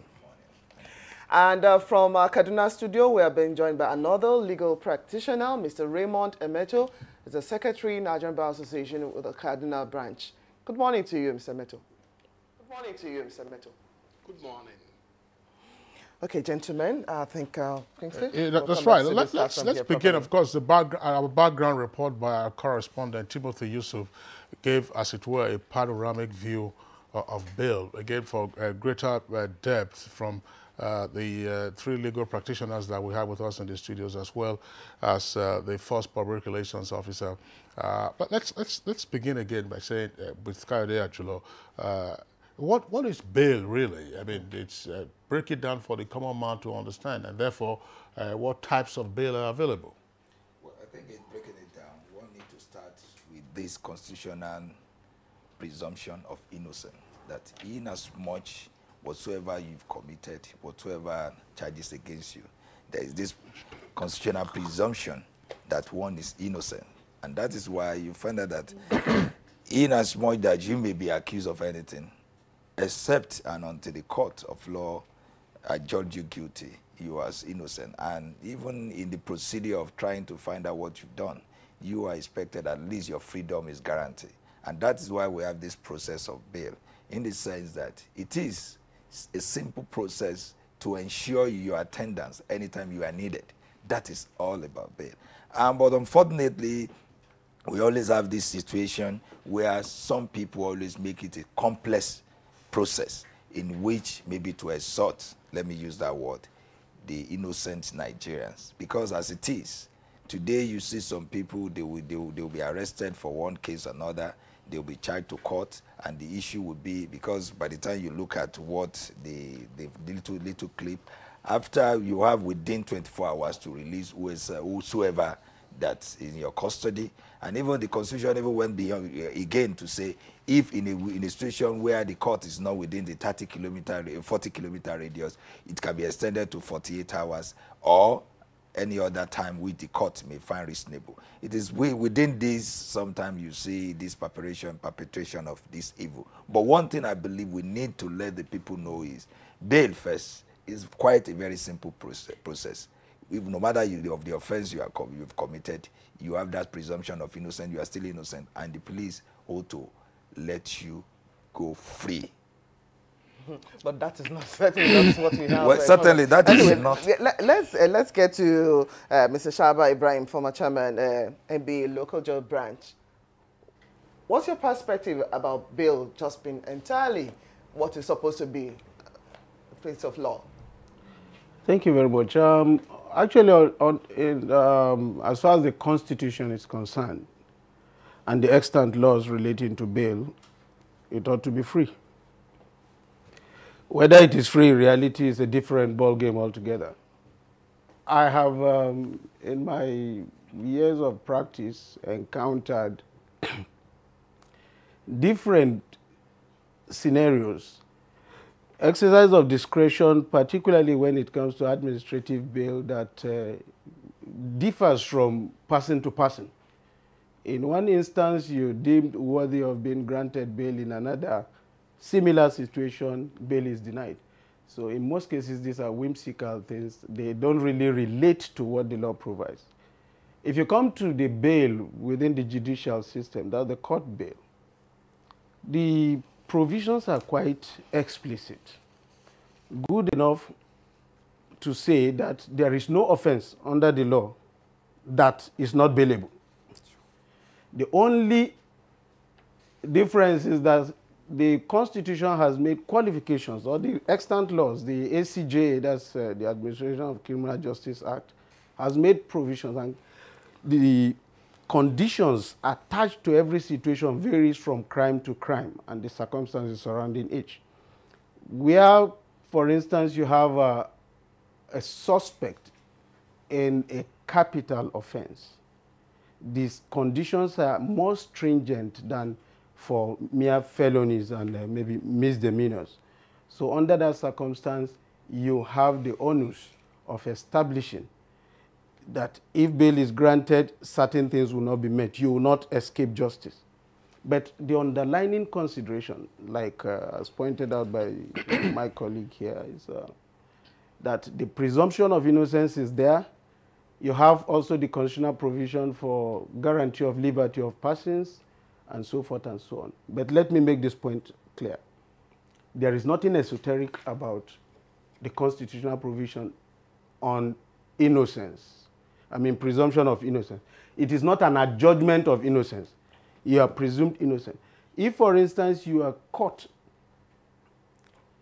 And from our Kaduna studio, we are being joined by another legal practitioner, Mr. Raymond Emeto, is the Secretary, Nigerian Bar Association with the Kaduna branch. Good morning to you, Mr. Emeto. Good morning to you, Mr. Emeto. Good morning. Okay, gentlemen, I think Kingsley, that's right. Let's begin. Of course, our background report by our correspondent Timothy Yusuf gave, as it were, a panoramic view of bail. Again, for greater depth from the three legal practitioners that we have with us in the studios, as well as the Force Public Relations Officer. But let's begin again by saying with Kayode Ajulo. What is bail really? I mean, it's break it down for the common man to understand, and therefore, what types of bail are available? Well, I think in breaking it down, one needs to start with this constitutional presumption of innocence, that in as much whatsoever you've committed, whatsoever charges against you, there is this constitutional presumption that one is innocent. And that is why you find out that in as much that you may be accused of anything, except and until the court of law adjudge you guilty, you are innocent. And even in the procedure of trying to find out what you've done, you are expected at least your freedom is guaranteed. And that is why we have this process of bail, in the sense that it is a simple process to ensure your attendance anytime you are needed. That is all about bail. But unfortunately, we always have this situation where some people always make it a complex process in which maybe to exhort, let me use that word, the innocent Nigerians. Because as it is, today you see some people, they will be arrested for one case or another, they will be charged to court, and the issue would be, because by the time you look at what the little clip, after you have within 24 hours to release whosoever that's in your custody. And even the Constitution even went beyond again to say, if in a situation where the court is not within the 40-kilometer radius, it can be extended to 48 hours or any other time which the court may find reasonable. It is within this, sometimes you see this perpetration of this evil. But one thing I believe we need to let the people know is bail first is quite a very simple process. If no matter of the offense you've committed, you have that presumption of innocence, you are still innocent, and the police ought to let you go free. But that is not certainly not what we have. Well, certainly that is not. Let's get to Mr. Shaba Ibrahim, former chairman, NBA Local Job Branch. What's your perspective about bill just being entirely what is supposed to be a place of law? Thank you very much. Actually, as far as the Constitution is concerned and the extant laws relating to bail, it ought to be free. Whether it is free in reality is a different ballgame altogether. I have, in my years of practice, encountered different scenarios. Exercise of discretion, particularly when it comes to administrative bail, that differs from person to person. In one instance, you're deemed worthy of being granted bail. In another similar situation, bail is denied. So in most cases, these are whimsical things. They don't really relate to what the law provides. If you come to the bail within the judicial system, that's the court bail, the provisions are quite explicit. Good enough to say that there is no offense under the law that is not bailable. The only difference is that the Constitution has made qualifications, or the extant laws, the ACJ, that's the Administration of Criminal Justice Act, has made provisions, and the conditions attached to every situation varies from crime to crime and the circumstances surrounding each. Where, for instance, you have a suspect in a capital offense, these conditions are more stringent than for mere felonies and maybe misdemeanors. So under that circumstance, you have the onus of establishing that if bail is granted, certain things will not be met. You will not escape justice. But the underlying consideration, like as pointed out by my colleague here, is that the presumption of innocence is there. You have also the constitutional provision for guarantee of liberty of persons, and so forth and so on. But let me make this point clear. There is nothing esoteric about the constitutional provision on innocence. I mean, presumption of innocence. It is not an adjudgment of innocence. You are presumed innocent. If, for instance, you are caught,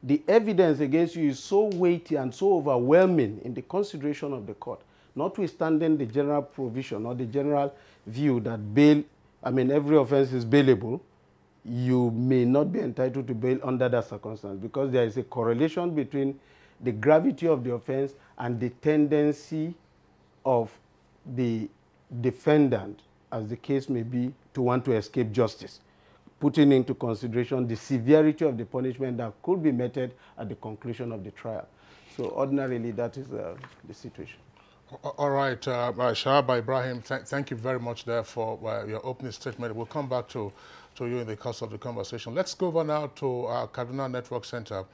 the evidence against you is so weighty and so overwhelming in the consideration of the court, notwithstanding the general provision or the general view that bail, I mean, every offense is bailable, you may not be entitled to bail under that circumstance, because there is a correlation between the gravity of the offense and the tendency of the defendant, as the case may be, to want to escape justice, putting into consideration the severity of the punishment that could be meted at the conclusion of the trial. So ordinarily, that is the situation. All right, Shaba Ibrahim, thank you very much there for your opening statement. We'll come back to you in the course of the conversation. Let's go over now to our Kaduna Network Center,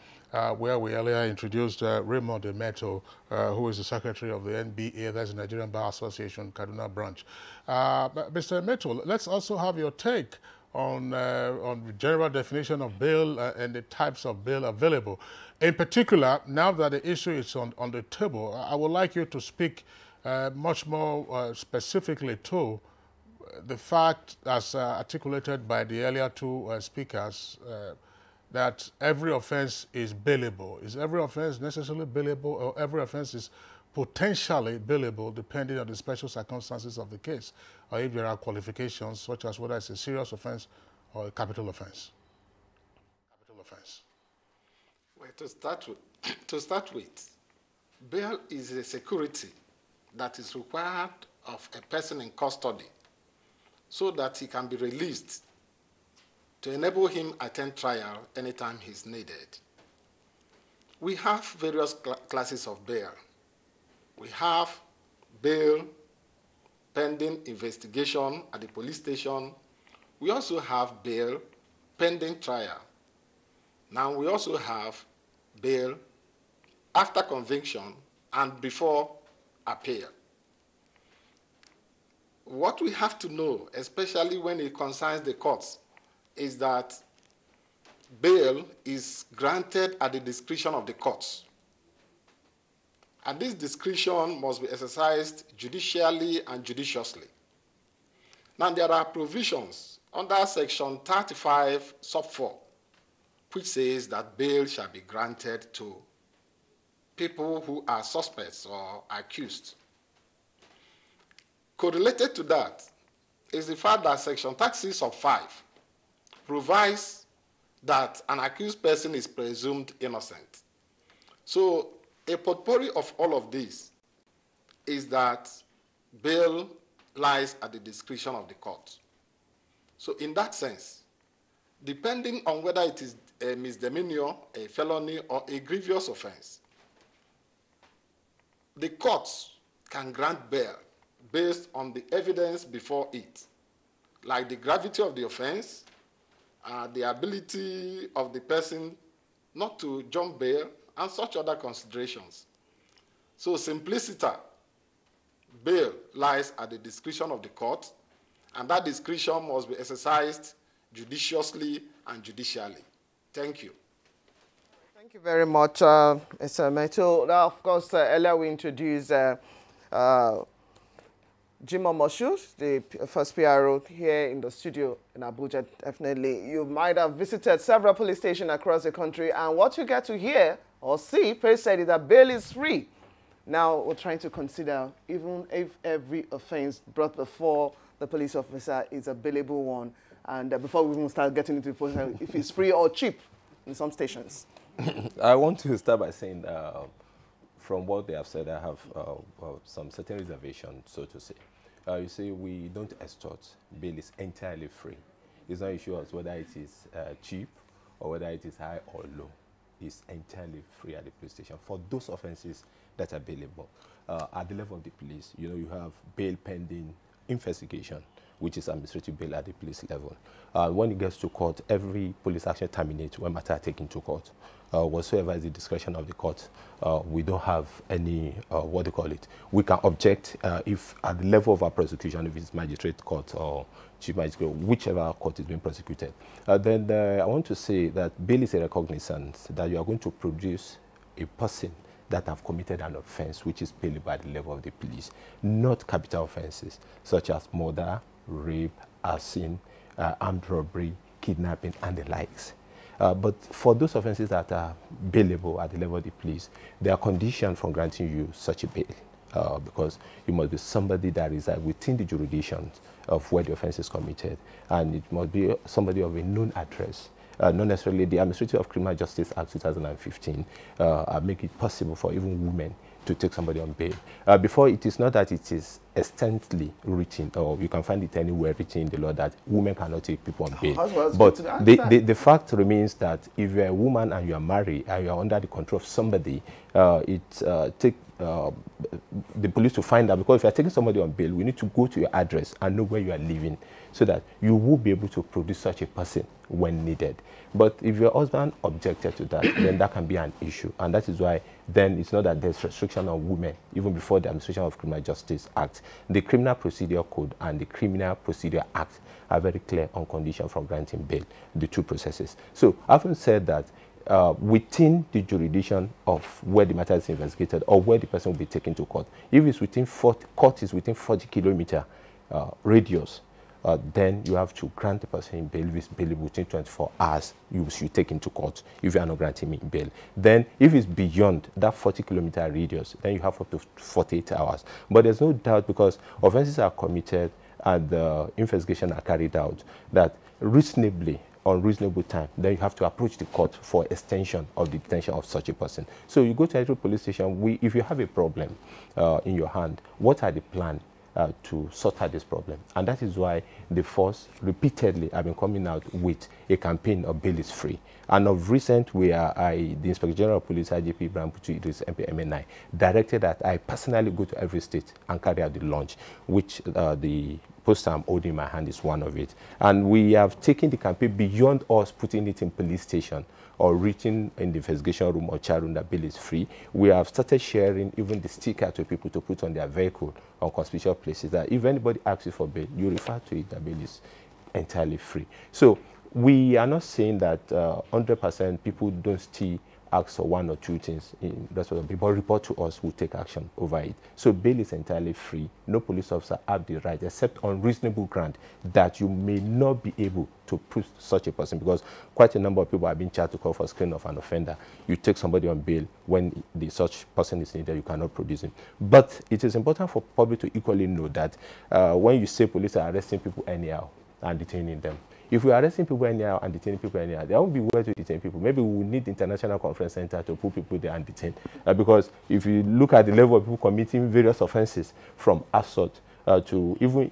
where we earlier introduced Raymond Emeto, who is the secretary of the NBA, that's the Nigerian Bar Association, Kaduna branch. Mr. Emeto, let's also have your take on the general definition of bail and the types of bail available. In particular, now that the issue is on the table, I would like you to speak much more specifically to the fact, as articulated by the earlier two speakers, that every offense is bailable. Is every offense necessarily bailable, or every offense is potentially bailable depending on the special circumstances of the case, or if there are qualifications such as whether it's a serious offense or a capital offense? Well, to start with, bail is a security that is required of a person in custody so that he can be released to enable him attend trial anytime he's needed. We have various classes of bail. We have bail pending investigation at the police station. We also have bail pending trial. Now we also have bail after conviction and before appeal. What we have to know, especially when it concerns the courts, is that bail is granted at the discretion of the courts. And this discretion must be exercised judicially and judiciously. Now, there are provisions under Section 35, sub 4, which says that bail shall be granted to people who are suspects or accused. Correlated to that is the fact that Section 36 of 5 provides that an accused person is presumed innocent. So a potpourri of all of this is that bail lies at the discretion of the court. So in that sense, depending on whether it is a misdemeanor, a felony, or a grievous offense, the courts can grant bail based on the evidence before it, like the gravity of the offense, the ability of the person not to jump bail, and such other considerations. So simpliciter, bail lies at the discretion of the court, and that discretion must be exercised judiciously and judicially. Thank you. Thank you very much, Mr. Meto. Now, of course, earlier we introduced Jimoh Moshood, the first PRO here in the studio in Abuja. Definitely, you might have visited several police stations across the country, and what you get to hear or see, Pace said, is that bail is free. Now, we're trying to consider, even if every offense brought before the police officer is a bailable one, and before we even start getting into the process, if it's free or cheap in some stations. I want to start by saying, from what they have said, I have some certain reservation, so to say. You see, we don't extort. Bail is entirely free. It's not issue as whether it is cheap or whether it is high or low. It's entirely free at the police station for those offenses that are bailable. At the level of the police, you know, you have bail pending investigation, which is administrative bail at the police level. When it gets to court, every police action terminates when matter are taken to court. Whatsoever is the discretion of the court, we don't have any, what do you call it? We can object if at the level of our prosecution, if it's magistrate court or chief magistrate, whichever court is being prosecuted. Then I want to say that bail is a recognizance that you are going to produce a person that have committed an offense which is bailable at the level of the police, not capital offenses such as murder, rape, arson, armed robbery, kidnapping, and the likes. But for those offenses that are bailable at the level of the police, they are conditioned from granting you such a bail because you must be somebody that resides within the jurisdiction of where the offense is committed, and it must be somebody of a known address. Not necessarily the Administrative of Criminal Justice Act 2015 make it possible for even women to take somebody on bail. Before, it is not that it is extensively written, or you can find it anywhere written in the law that women cannot take people on bail. But the fact remains that if you're a woman and you are married and you are under the control of somebody, it takes the police to find out, because if you are taking somebody on bail, we need to go to your address and know where you are living so that you will be able to produce such a person when needed. But if your husband objected to that, then that can be an issue. And that is why then it's not that there's restriction on women, even before the Administration of Criminal Justice Act. The Criminal Procedure Code and the Criminal Procedure Act are very clear on condition for granting bail, the two processes. So having said that, within the jurisdiction of where the matter is investigated or where the person will be taken to court, if it's within 40, court is within 40-kilometer radius, then you have to grant the person bail. If it's bailable within 24 hours, you should take into court if you are not granting me bail. Then if it's beyond that 40-kilometer radius, then you have up to 48 hours. But there's no doubt, because offenses are committed and the investigation are carried out, that reasonably, on reasonable time, then you have to approach the court for extension of the detention of such a person. So you go to every police station, if you have a problem in your hand, what are the plans to sort out this problem? And that is why the force repeatedly have been coming out with a campaign of bail is free. And of recent, the Inspector General of Police, IGP Ibrahim Puchu Idris, MPMNI, directed that I personally go to every state and carry out the launch, which the poster I'm holding in my hand is one of it. And we have taken the campaign beyond us putting it in police station or written in the investigation room or chat room that bail is free. We have started sharing even the sticker to people to put on their vehicle on conspicuous places, that if anybody asks you for bail, you refer to it that bail is entirely free. So we are not saying that 100% people don't still ask for one or two things in that sort of thing, but report to us, we'll take action over it. So bail is entirely free. No police officer have the right, except on reasonable ground, that you may not be able to prove such a person, because quite a number of people have been charged to call for screening of an offender. You take somebody on bail when such person is needed, you cannot produce him. But it is important for public to equally know that when you say police are arresting people anyhow and detaining them, if we are arresting people anyhow and detaining people anyhow, there won't be where to detain people. Maybe we will need international conference center to put people there and detain. Because if you look at the level of people committing various offenses, from assault to even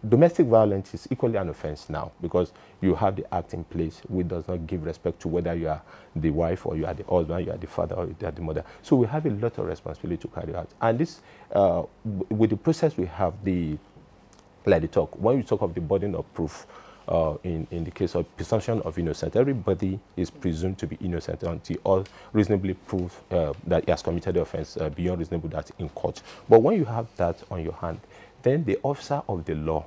domestic violence, is equally an offense now, because you have the act in place which does not give respect to whether you are the wife or you are the husband, you are the father or you are the mother. So we have a lot of responsibility to carry out. And this, with the process we have, like the talk, when you talk of the burden of proof, in the case of presumption of innocence, everybody is presumed to be innocent until all reasonably prove that he has committed the offense beyond reasonable doubt in court. But when you have that on your hand, then the officer of the law,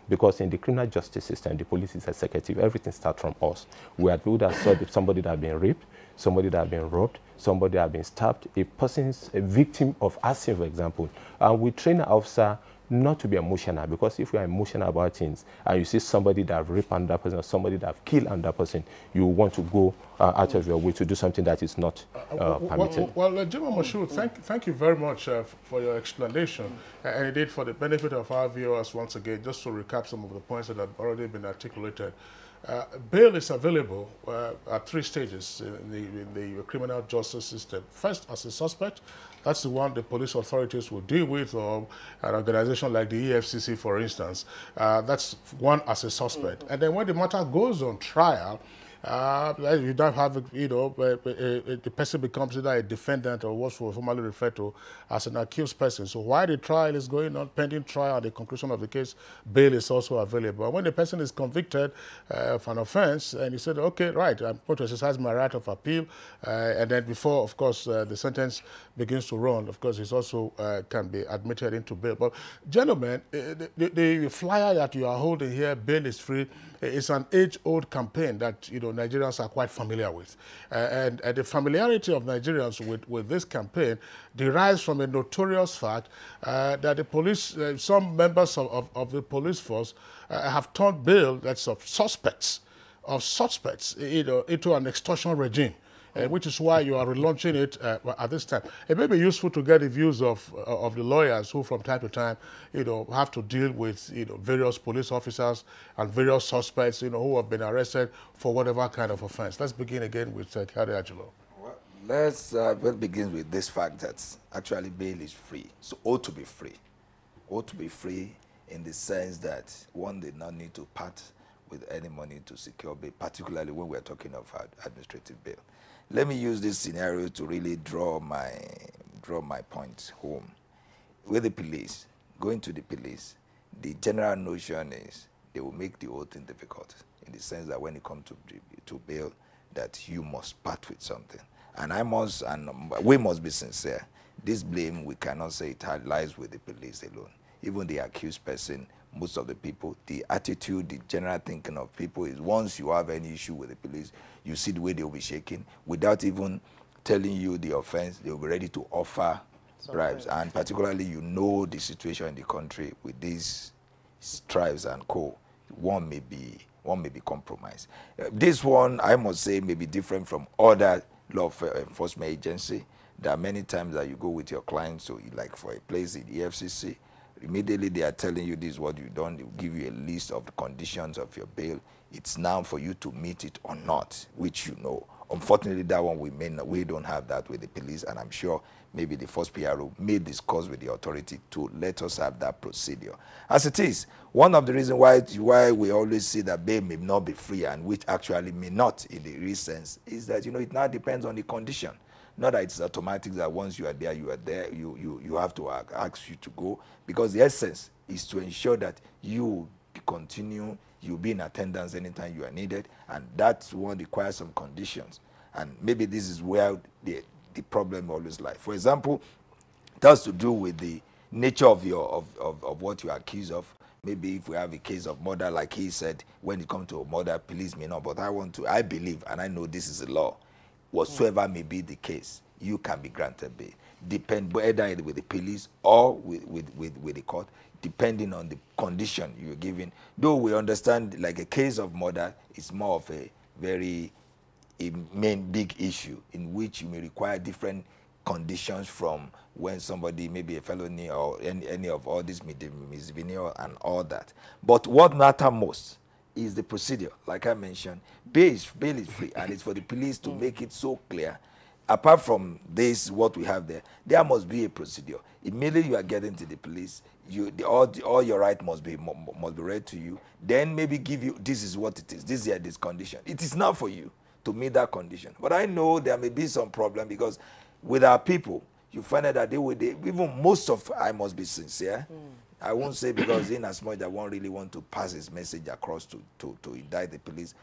because in the criminal justice system, the police is executive, everything starts from us. We are people that saw somebody that has been raped, somebody that has been robbed, somebody that has been stabbed, a person is a victim of arson, for example. And we train an officer not to be emotional, because if you are emotional about things and you see somebody that raped another person or somebody that killed another person, you want to go out of your way to do something that is not permitted. Well, General Moshood, thank you very much for your explanation, and indeed for the benefit of our viewers. Once again, just to recap some of the points that have already been articulated. Bail is available at 3 stages in the criminal justice system. First, as a suspect. That's the one the police authorities will deal with, or an organization like the EFCC, for instance. That's one as a suspect. And then when the matter goes on trial, you don't have, the person becomes either a defendant or what's formally referred to as an accused person. So while the trial is going on, pending trial, at the conclusion of the case, bail is also available. And when the person is convicted of an offense, and he said, okay, right, I'm going to exercise my right of appeal, and then before, of course, the sentence begins to run, of course, it also can be admitted into bail. But gentlemen, the flyer that you are holding here, bail is free, it's an age-old campaign that Nigerians are quite familiar with. And the familiarity of Nigerians with this campaign derives from a notorious fact that the police, some members of the police force have turned bail that's of suspects, into an extortion regime. Which is why you are relaunching it at this time. It may be useful to get the views of the lawyers who, from time to time, have to deal with various police officers and various suspects, who have been arrested for whatever kind of offense. Let's begin again with Kari Ajulo. Well, let's begin with this fact that actually bail is free. So ought to be free. Ought to be free in the sense that one did not need to part with any money to secure bail, particularly when we're talking of administrative bail. Let me use this scenario to really draw my point home. With the police, going to the police, the general notion is they will make the whole thing difficult, in the sense that when it comes to bail, that you must part with something. And we must be sincere. This blame, we cannot say it lies with the police alone. Even the accused person, most of the people, the attitude, the general thinking of people is once you have any issue with the police, you see the way they'll be shaking. Without even telling you the offense, they'll be ready to offer bribes. And particularly, the situation in the country with these tribes and co. One may be compromised. This one, I must say, may be different from other law enforcement agency. There are many times that you go with your clients, so like for a place in the EFCC, immediately they are telling you this is what you've done. They will give you a list of the conditions of your bail. It's now for you to meet it or not, which you know. Unfortunately, that one we don't have that with the police, and I'm sure maybe the first PRO may discuss with the authority to let us have that procedure. As it is, one of the reasons why we always see that bail may not be free, and which actually may not in the real sense, is that it now depends on the condition. Not that it's automatic that once you are there, you have to ask you to go, because the essence is to ensure that you continue, you be in attendance anytime you are needed, and that one requires some conditions. And maybe this is where the problem always lies. For example, it has to do with the nature of what you are accused of. maybe if we have a case of murder, like he said, when it comes to murder, police may not. But I believe, and I know this is a law, whatsoever may be the case, you can be granted bail. Depend whether with the police or with the court, depending on the condition you're given. Though we understand, like a case of murder is more of a very main big issue in which you may require different conditions from when somebody maybe a felony or any of all these misdemeanor and all that. But what matters most is the procedure. Like I mentioned, bail is free, and it's for the police to make it so clear. Apart from this, what we have there must be a procedure. Immediately you are getting to the police, all your right must be read to you. Then maybe give you, this is what it is, this condition. It is not for you to meet that condition. But I know there may be some problem, because with our people, you find out that even most of, I must be sincere, I won't say, because in as much I won't really want to pass his message across to indict the police,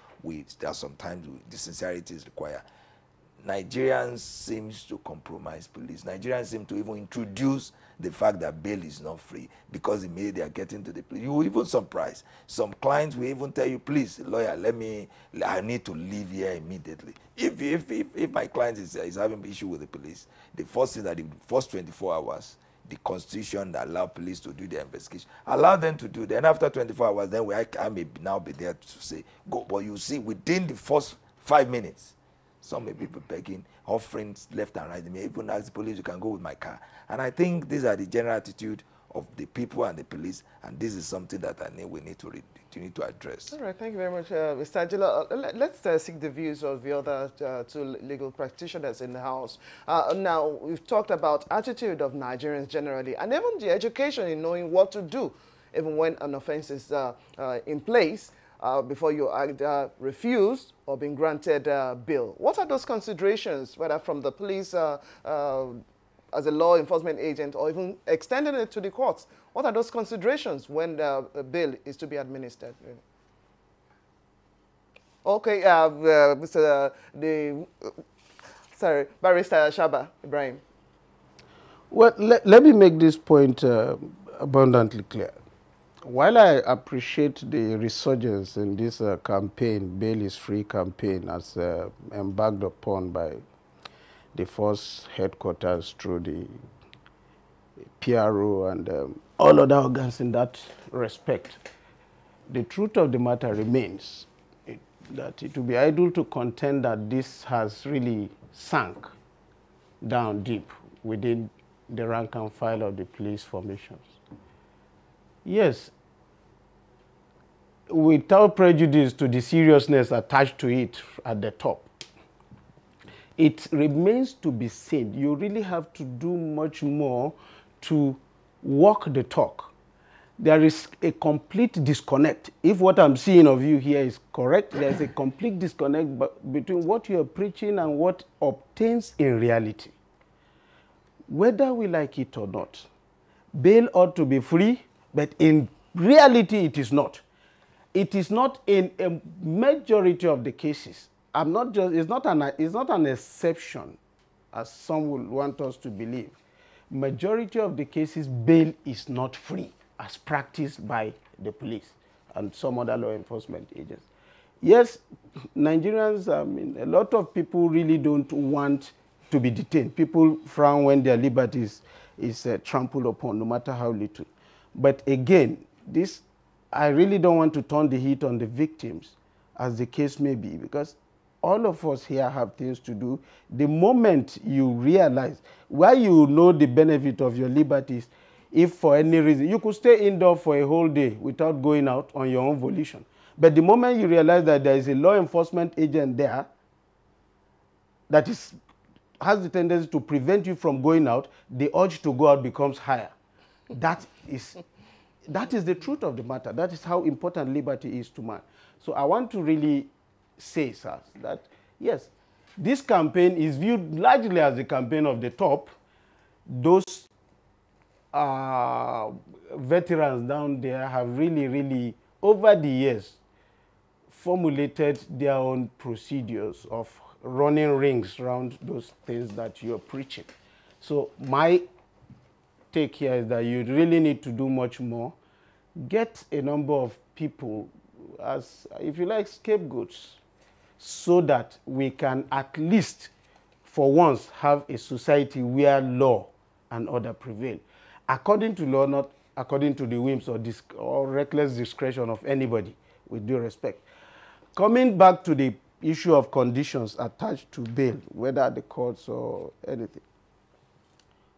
there are sometimes the sincerity is required. Nigerians seems to compromise police. Nigerians seem to even introduce the fact that bail is not free, because immediately they are getting to the police. You will even surprise. Some clients will even tell you, please, lawyer, I need to leave here immediately. If my client is having issue with the police, the first thing that the first 24 hours, the constitution that allow police to do their investigation, allow them to do. Then after 24 hours, then I may now be there to say, go. But you see, within the first 5 minutes, some may be begging, offering left and right. They may even ask the police, you can go with my car. And I think these are the general attitude of the people and the police, and this is something that I think we need to address. All right, thank you very much, Mr. Ajila. Let's seek the views of the other two legal practitioners in the House. Now, we've talked about attitude of Nigerians generally, and even the education in knowing what to do, even when an offense is in place, before you are refused or being granted bail. What are those considerations, whether from the police as a law enforcement agent or even extending it to the courts? What are those considerations when the bail is to be administered? Okay, Barrister Shaba Ibrahim. Well, let me make this point abundantly clear. While I appreciate the resurgence in this campaign, bail is free campaign, as embarked upon by the force headquarters through the PRO and all other organs in that respect, the truth of the matter remains that it would be idle to contend that this has really sunk down deep within the rank and file of the police formations. Yes, without prejudice to the seriousness attached to it at the top, it remains to be seen. You really have to do much more to walk the talk. There is a complete disconnect. If what I'm seeing of you here is correct, there's a complete disconnect between what you're preaching and what obtains in reality. Whether we like it or not, bail ought to be free, but in reality it is not. It is not in a majority of the cases. It's not an exception, as some will want us to believe. Majority of the cases, bail is not free, as practiced by the police and some other law enforcement agents. Yes, Nigerians, a lot of people really don't want to be detained. People frown when their liberties is trampled upon, no matter how little. But again, I really don't want to turn the heat on the victims, as the case may be, because all of us here have things to do. The moment you realize, while you know the benefit of your liberties, if for any reason, you could stay indoor for a whole day without going out on your own volition. But the moment you realize that there is a law enforcement agent there that has the tendency to prevent you from going out, the urge to go out becomes higher. That is the truth of the matter. That is how important liberty is to man. So I want to really say, sir, that yes, this campaign is viewed largely as the campaign of the top. Those veterans down there have really, over the years, formulated their own procedures of running rings around those things that you're preaching. So my take here is that you really need to do much more. get a number of people as, if you like, scapegoats, so that we can at least, for once, have a society where law and order prevail. According to law, not according to the whims or reckless discretion of anybody, with due respect. Coming back to the issue of conditions attached to bail, whether at the courts or anything,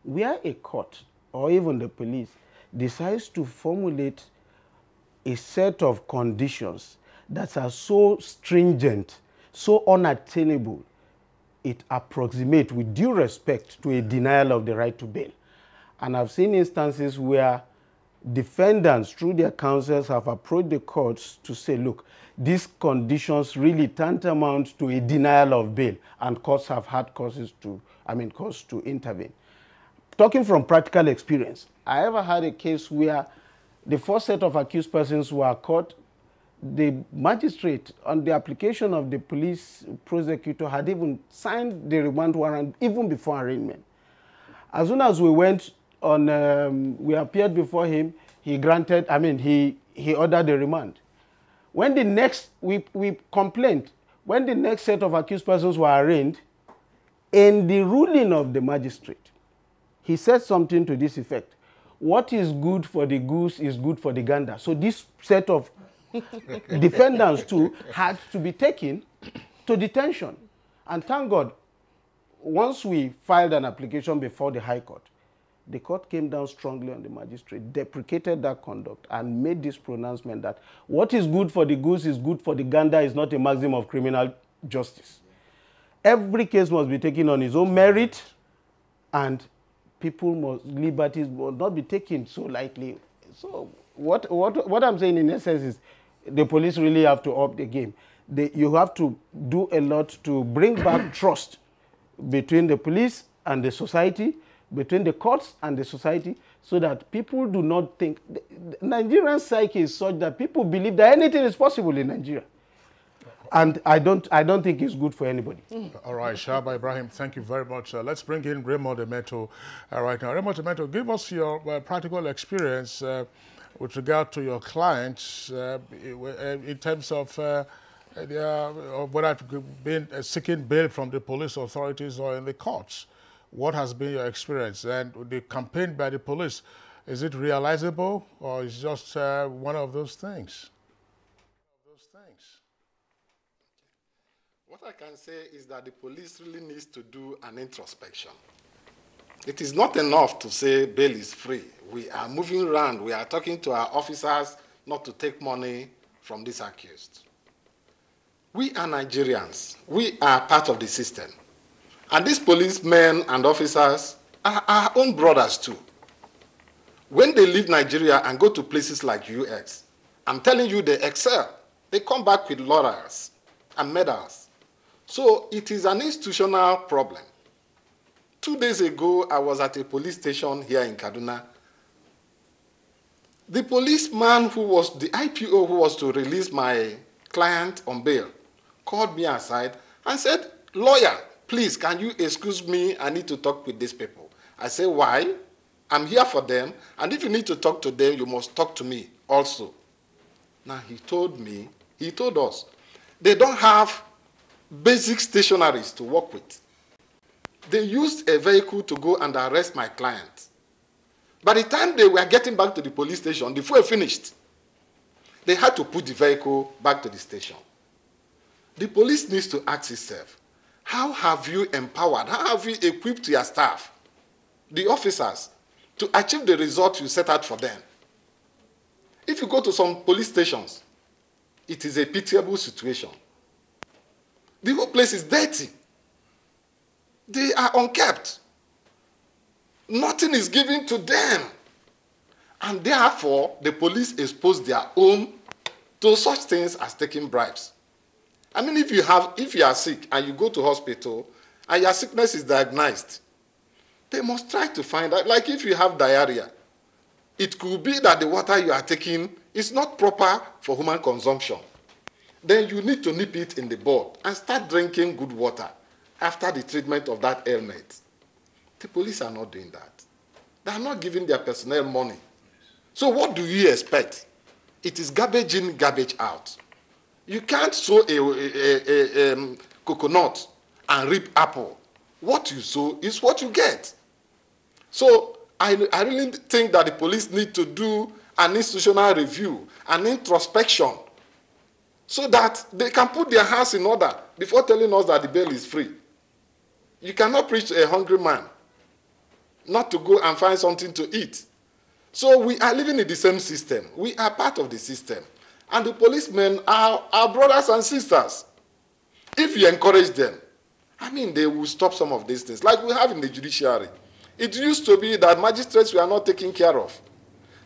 where a court or even the police decides to formulate a set of conditions that are so stringent, so unattainable, it approximates, with due respect, to a denial of the right to bail. And I've seen instances where defendants, through their counsels, have approached the courts to say, look, these conditions really tantamount to a denial of bail, and courts have had causes to intervene. Talking from practical experience, I ever had a case where the first set of accused persons were caught. The magistrate, on the application of the police prosecutor, had even signed the remand warrant even before arraignment. As soon as we went on, we appeared before him, he granted, he ordered the remand. When the next, we complained, when the next set of accused persons were arraigned, in the ruling of the magistrate, he said something to this effect: what is good for the goose is good for the gander. So this set of defendants too had to be taken to detention. And thank God, once we filed an application before the High Court, the court came down strongly on the magistrate, deprecated that conduct, and made this pronouncement that what is good for the goose is good for the gander is not a maxim of criminal justice. Every case must be taken on its own merit, and liberties must not be taken so lightly. So what I'm saying in essence is the police really have to up the game. You have to do a lot to bring back trust between the police and the society, between the courts and the society, so that people do not think. The Nigerian psyche is such that people believe that anything is possible in Nigeria. And I don't think it's good for anybody. All right, Shaba Ibrahim, thank you very much. Let's bring in Raymond Emeto right now. Raymond Emeto, give us your practical experience with regard to your clients in terms of whether I've been seeking bail from the police authorities or in the courts. What has been your experience? And the campaign by the police, is it realizable, or is it just one of those things? What I can say is that the police really needs to do an introspection. It is not enough to say bail is free. We are moving around. We are talking to our officers not to take money from these accused. We are Nigerians. We are part of the system. And these policemen and officers are our own brothers too. When they leave Nigeria and go to places like US, I'm telling you, they excel. They come back with laurels and medals. So it is an institutional problem. 2 days ago, I was at a police station here in Kaduna. The policeman who was the IPO who was to release my client on bail called me aside and said, "Lawyer, please, can you excuse me? I need to talk with these people." I said, "Why? I'm here for them, and if you need to talk to them, you must talk to me also." Now, he told us, they don't have basic stationaries to work with. They used a vehicle to go and arrest my client. By the time they were getting back to the police station, the fuel finished. They had to put the vehicle back to the station. The police needs to ask itself, how have you empowered, how have you equipped your staff, the officers, to achieve the result you set out for them? If you go to some police stations, it is a pitiable situation. The whole place is dirty. They are unkept. Nothing is given to them. And therefore, the police expose their own to such things as taking bribes. I mean, if you are sick and you go to hospital and your sickness is diagnosed, they must try to find out. Like if you have diarrhea, it could be that the water you are taking is not proper for human consumption. Then you need to nip it in the bud and start drinking good water after the treatment of that ailment. The police are not doing that. They are not giving their personnel money. So what do you expect? It is garbage in, garbage out. You can't sow a coconut and reap apple. What you sow is what you get. So I really think that the police need to do an institutional review, an introspection, so that they can put their house in order before telling us that the bail is free. You cannot preach to a hungry man not to go and find something to eat. So we are living in the same system. We are part of the system. And the policemen are our brothers and sisters. If you encourage them, I mean, they will stop some of these things, like we have in the judiciary. It used to be that magistrates were not taken care of.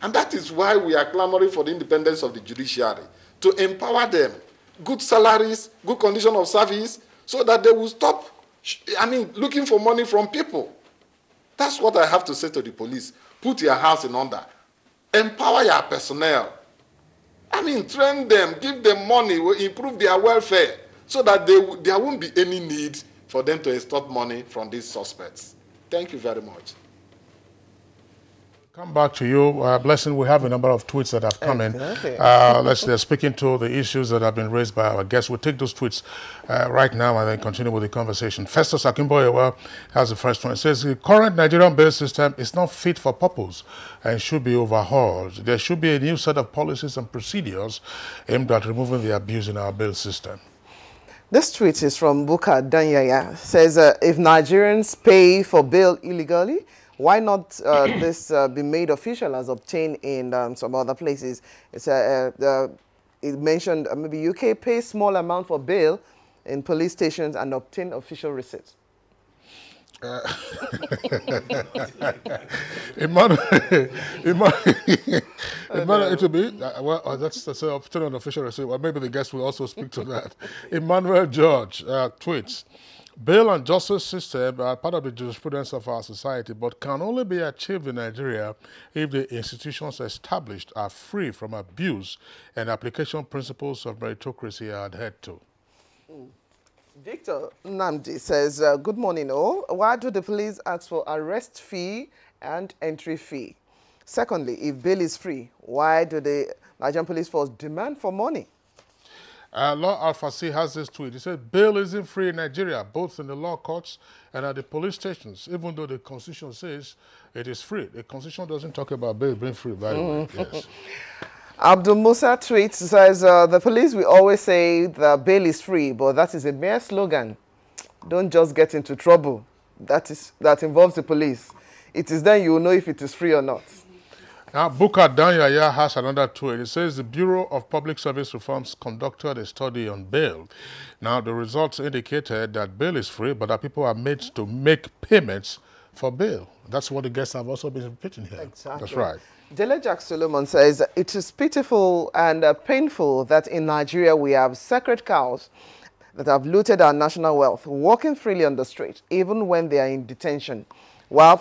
And that is why we are clamoring for the independence of the judiciary, to empower them, good salaries, good condition of service, so that they will stop, looking for money from people. That's what I have to say to the police. Put your house in order. Empower your personnel. Train them, give them money, improve their welfare, so that there won't be any need for them to extort money from these suspects. Thank you very much. Come back to you, Blessing. We have a number of tweets that have come in. They're speaking to the issues that have been raised by our guests. We'll take those tweets right now and then continue with the conversation. Festus Akimboyewa has the first one. It says, the current Nigerian bail system is not fit for purpose and should be overhauled. There should be a new set of policies and procedures aimed at removing the abuse in our bail system. This tweet is from Buka Danyaya. It says, if Nigerians pay for bail illegally, why not this be made official as obtained in some other places? It's, it mentioned maybe UK pays small amount for bail in police stations and obtain official receipts. Emmanuel, it will be, well, that's obtain an official receipt. Well, maybe the guest will also speak to that. Emmanuel George tweets, bail and justice system are part of the jurisprudence of our society, but can only be achieved in Nigeria if the institutions established are free from abuse and application principles of meritocracy are adhered to. Victor Namdi says, good morning all. Why do the police ask for arrest fee and entry fee? Secondly, if bail is free, why do the Nigerian police force demand for money? Law Alpha C has this tweet. He said, bail isn't free in Nigeria, both in the law courts and at the police stations, even though the Constitution says it is free. The Constitution doesn't talk about bail being free, by the way. Yes. Abdul Musa tweets, says, the police will always say the bail is free, but that is a mere slogan. Don't just get into trouble. That involves the police. It is then you will know if it is free or not. Now, Buka Danyaya has another tweet. It says the Bureau of Public Service Reforms conducted a study on bail. Now, the results indicated that bail is free, but that people are made to make payments for bail. That's what the guests have also been repeating here. Exactly. That's right. Dele Jack Solomon says, it is pitiful and painful that in Nigeria we have sacred cows that have looted our national wealth, walking freely on the street, even when they are in detention, while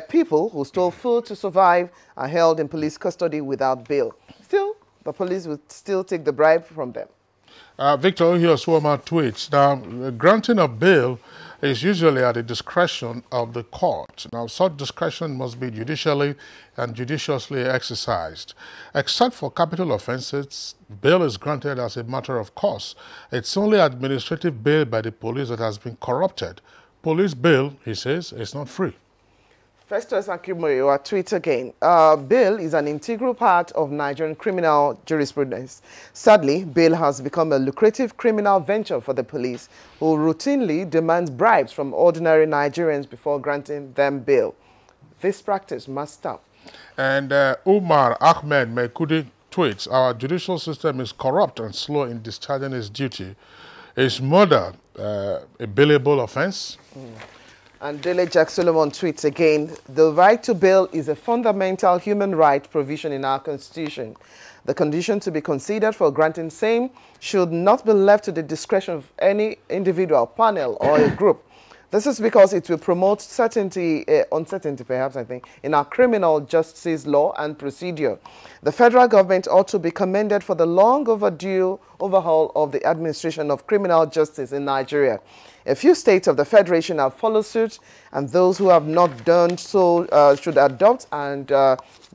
people who stole food to survive are held in police custody without bail. Still, the police will still take the bribe from them. Victor Ohioswoma tweets, now, the granting of bail is usually at the discretion of the court. Now, such discretion must be judicially and judiciously exercised. Except for capital offenses, bail is granted as a matter of course. It's only administrative bail by the police that has been corrupted. Police bail, he says, is not free. Festus Akimoyo tweets again. Bail is an integral part of Nigerian criminal jurisprudence. Sadly, bail has become a lucrative criminal venture for the police, who routinely demand bribes from ordinary Nigerians before granting them bail. This practice must stop. And Umar Ahmed Mekudi tweets, our judicial system is corrupt and slow in discharging its duty. Is murder a bailable offense? And Dele Jack Solomon tweets again, the right to bail is a fundamental human right provision in our Constitution. The condition to be considered for granting same should not be left to the discretion of any individual, panel, or a group. This is because it will promote uncertainty, perhaps, I think, in our criminal justice law and procedure. The federal government ought to be commended for the long overdue overhaul of the administration of criminal justice in Nigeria. A few states of the Federation have followed suit, and those who have not done so should adopt and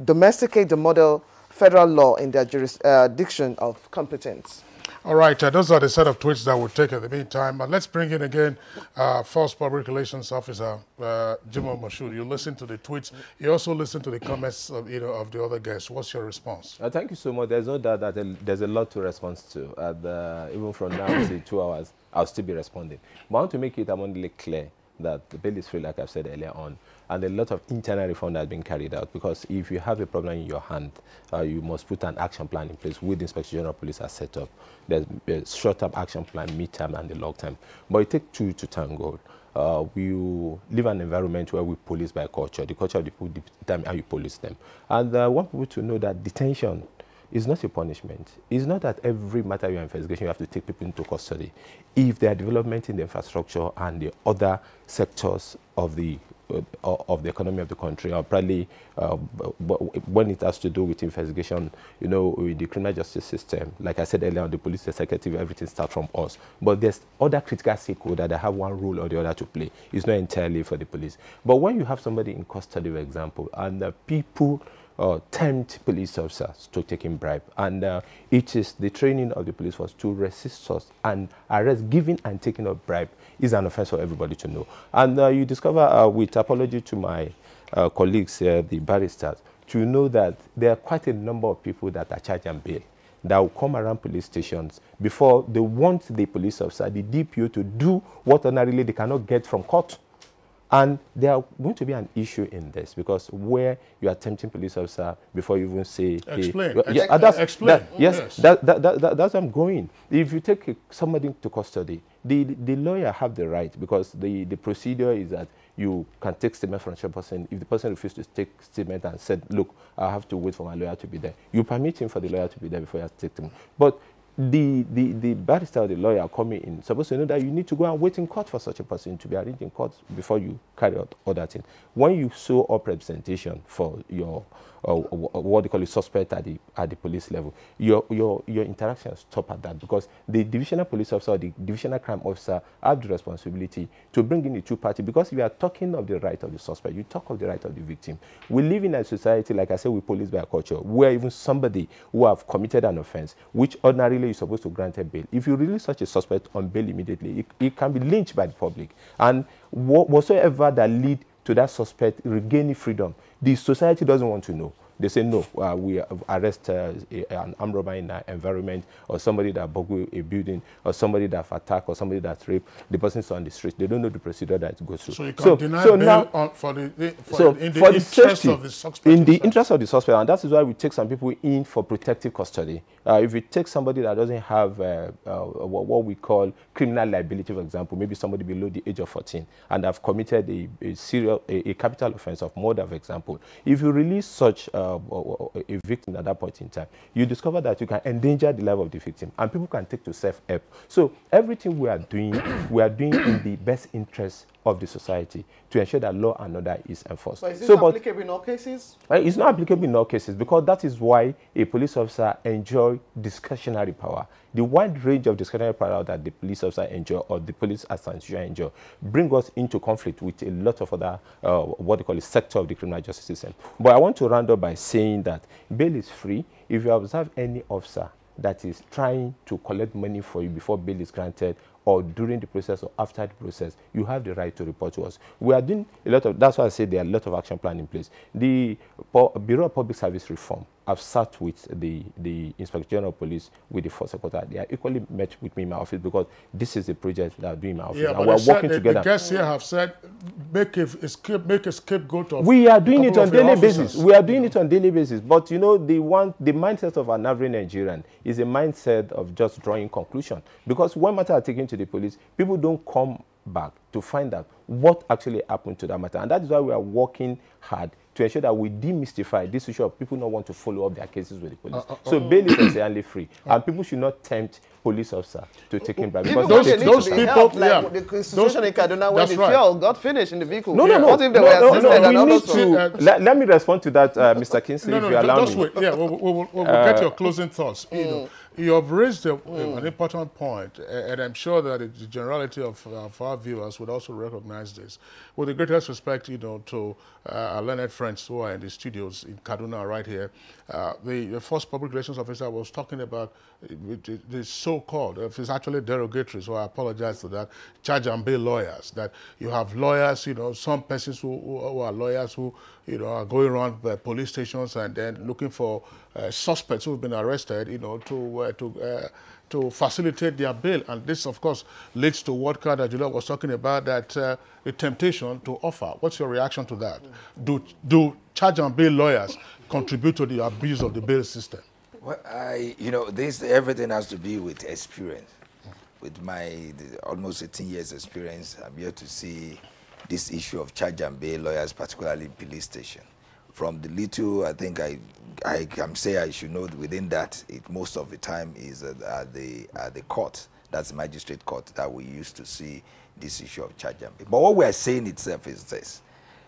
domesticate the model federal law in their jurisdiction of competence. All right, those are the set of tweets that we'll take in the meantime. Let's bring in again First Public Relations Officer, Jimoh Moshood. You listen to the tweets. You also listen to the comments of, of the other guests. What's your response? Thank you so much. There's no doubt that there's a lot to respond to. And even from now to 2 hours, I'll still be responding. But I want to make it abundantly clear that the bill is free, like I've said earlier on, and a lot of internal reform that has been carried out, because if you have a problem in your hand, you must put an action plan in place with the Inspection General of Police has set up. There's a short-term action plan, mid-term, and the long-term. But it takes two to tango. We live in an environment where we police by culture. The culture of the people determine how you police them. And I want people to know that detention is not a punishment. It's not that every matter you're investigation you have to take people into custody. If there are development in the infrastructure and the other sectors of the economy of the country, or probably when it has to do with investigation, with the criminal justice system, like I said earlier, the police executive, everything starts from us. But there's other critical stakeholders that have one role or the other to play. It's not entirely for the police. But when you have somebody in custody, for example, and people tempt police officers to take in bribe, and it is the training of the police force to resist us and arrest, giving and taking of bribe is an offense for everybody to know. And you discover, with apology to my colleagues, the barristers, to know that there are quite a number of people that are charged and bail that will come around police stations before they want the police officer, the DPO, to do what ordinarily they cannot get from court. And there are going to be an issue in this, because where you are tempting police officer before you even say... Explain. Explain. Yes. That's where I'm going. If you take somebody to custody, the lawyer have the right, because the procedure is that you can take statement from a person. If the person refuses to take statement and said, look, I have to wait for my lawyer to be there, you permit him for the lawyer to be there before you take him. But the barrister or the lawyer coming in supposed to know that you need to go and wait in court for such a person to be arraigned in court before you carry out other things. When you show up representation for your what they call a suspect at the police level, your interactions stop at that, because the divisional police officer or the divisional crime officer have the responsibility to bring in the two parties, because if you are talking of the right of the suspect, you talk of the right of the victim. We live in a society, like I said, we police by culture, where even somebody who have committed an offense, which ordinarily is supposed to grant a bail, if you release such a suspect on bail immediately, it can be lynched by the public. And whatsoever that lead to that suspect regaining freedom, the society doesn't want to know. They say, no, we arrest an armed robber in our environment, or somebody that burgled a building, or somebody that attacked, or somebody that raped. The person's on the street. They don't know the procedure that it goes through. So you can deny bail now, in the interest of the suspect. In the interest of the suspect, and that is why we take some people in for protective custody. If you take somebody that doesn't have what we call criminal liability, for example, maybe somebody below the age of 14, and have committed a capital offense of murder, for example, if you release such a victim at that point in time, you discover that you can endanger the life of the victim, and people can take to self-help. So everything we are doing in the best interest of the society to ensure that law and order is enforced. So is this applicable in all cases? It's not applicable in all cases, because that is why a police officer enjoys discretionary power. The wide range of discretionary power that the police officer enjoy, or the police as an institution enjoy, bring us into conflict with a lot of other, what they call the sector of the criminal justice system. But I want to round up by saying that bail is free. If you observe any officer that is trying to collect money for you before bail is granted, or during the process or after the process, you have the right to report to us. We are doing a lot of, that's why I say there are a lot of action plans in place. The Bureau of Public Service Reform, I've sat with the Inspector General of Police, with the Force Secretary. They are equally met with me in my office, because this is the project that I'm doing in my office. Yeah, and we're working together. The guests here have said, make a scapegoat of. We are doing it on daily basis. We are doing it on daily basis. But you know, the mindset of an average Nigerian is a mindset of just drawing conclusion. Because when matters are taken to the police, people don't come back to find out what actually happened to that matter. And that is why we are working hard to ensure that we demystify this issue of people not want to follow up their cases with the police. So bail is entirely free, and people should not tempt police officers to take in bribe. Because those people, like the institution in Kaduna, when the fuel got finished in the vehicle. No. What if they were assisted and also? Let me respond to that, Mr. Kingsley, if you allow me. Wait. Yeah, we'll get your closing thoughts. You have raised an important point, and I'm sure that the generality of our viewers would also recognize this. With the greatest respect, to our learned friends who are in the studios in Kaduna right here, the first public relations officer was talking about the so-called, if it's actually derogatory, so I apologize for that, charge and bail lawyers, that you have lawyers, some persons who are lawyers who, are going around the police stations and then looking for suspects who have been arrested, to facilitate their bail. And this, of course, leads to what Kadajula was talking about, that the temptation to offer. What's your reaction to that? Do charge and bail lawyers contribute to the abuse of the bail system? Well, everything has to be with experience. With my almost 18 years experience, I'm here to see this issue of charge and bail lawyers, particularly in police station. From the little, I think I can say I should know within that, most of the time is at the court, that's the magistrate court, that we used to see this issue of charge and bail. But what we are saying itself is this.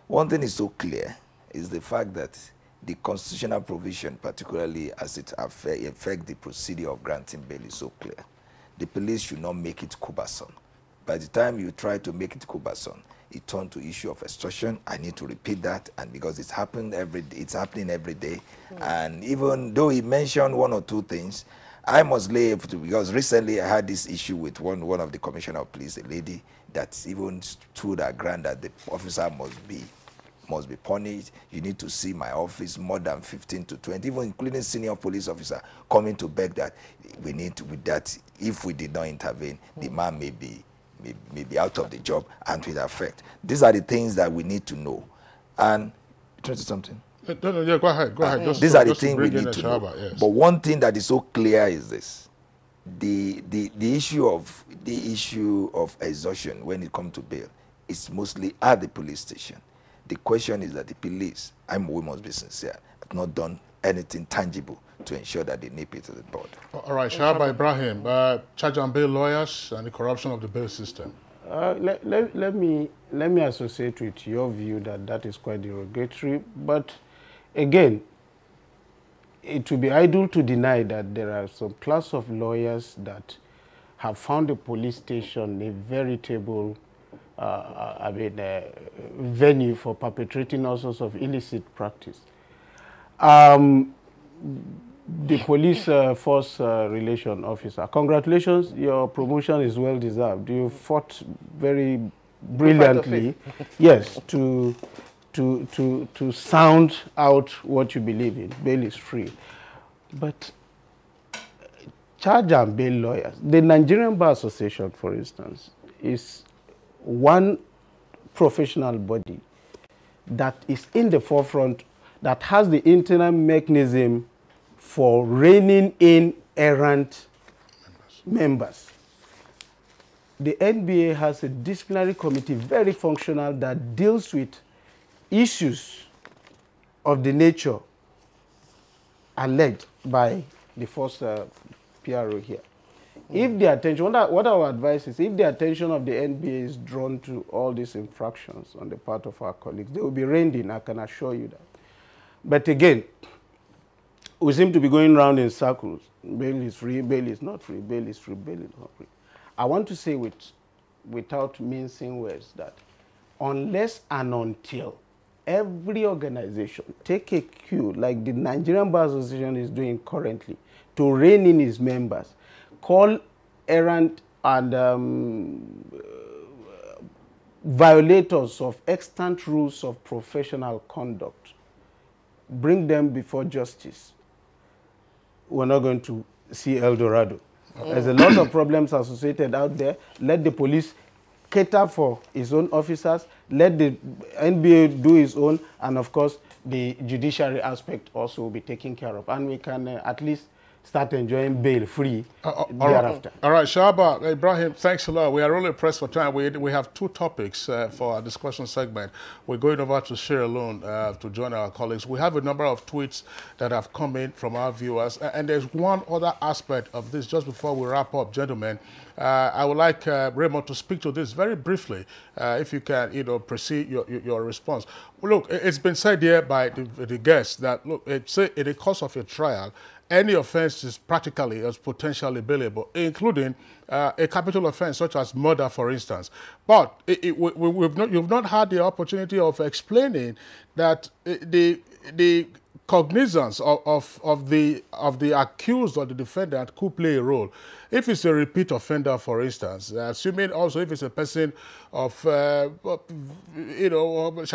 One thing is so clear, is the fact that the constitutional provision, particularly as it affects the procedure of granting bail, is so clear. The police should not make it cumbersome. By the time you try to make it cumbersome, it turned to issue of extortion. I need to repeat that, and because it's happening every day. And even though he mentioned one or two things, I must lay it to, because recently I had this issue with one of the commissioner of police, a lady that even stood her ground that the officer must be punished. You need to see my office, more than 15 to 20, even including senior police officer, coming to beg that we need to, with that, if we did not intervene, the man may be out of the job and with effect. These are the things that we need to know. And, trying to say something? No, yeah, go ahead. These are the things we need to know. Yes. But one thing that is so clear is this. The issue of exhaustion when it comes to bail is mostly at the police station. The question is that the police, we must be sincere, have not done anything tangible to ensure that they nip it to the bud. All right, Shahaba Ibrahim, charge and bail lawyers and the corruption of the bail system. Let me associate with your view that is quite derogatory. But again, it would be idle to deny that there are some class of lawyers that have found the police station a veritable venue for perpetrating all sorts of illicit practice. The police force relation officer, congratulations, your promotion is well deserved. You fought very brilliantly, yes, to sound out what you believe in. Bail is free. But charge and bail lawyers, the Nigerian Bar Association, for instance, is one professional body that is in the forefront, that has the internal mechanism for reining in errant members. The NBA has a disciplinary committee, very functional, that deals with issues of the nature alleged by the first PRO here. If the attention, what our advice is, if the attention of the NBA is drawn to all these infractions on the part of our colleagues, they will be reined in, I can assure you that. But again, we seem to be going around in circles. Bail is free, bail is not free, bail is free, bail is not free. I want to say without mincing words that unless and until every organization take a cue, like the Nigerian Bar Association is doing currently, to rein in its members, call errant and violators of extant rules of professional conduct, bring them before justice, we're not going to see El Dorado. There's a lot of problems associated out there. Let the police cater for its own officers. Let the NBA do its own. And of course, the judiciary aspect also will be taken care of. And we can at least start enjoying bail free thereafter. All right, Shahaba Ibrahim, thanks a lot. We are really pressed for time. We have two topics for our discussion segment. We're going over to Sierra Leone to join our colleagues. We have a number of tweets that have come in from our viewers. And there's one other aspect of this just before we wrap up, gentlemen. I would like Raymond to speak to this very briefly, if you can, proceed your response. Well, look, it's been said here by the guests that, look, it's in the course of a trial, any offense is practically as potentially bailable, including a capital offense such as murder, for instance. But you've not had the opportunity of explaining that the cognizance of the accused or the defendant could play a role. If it's a repeat offender, for instance, assuming also if it's a person of, shall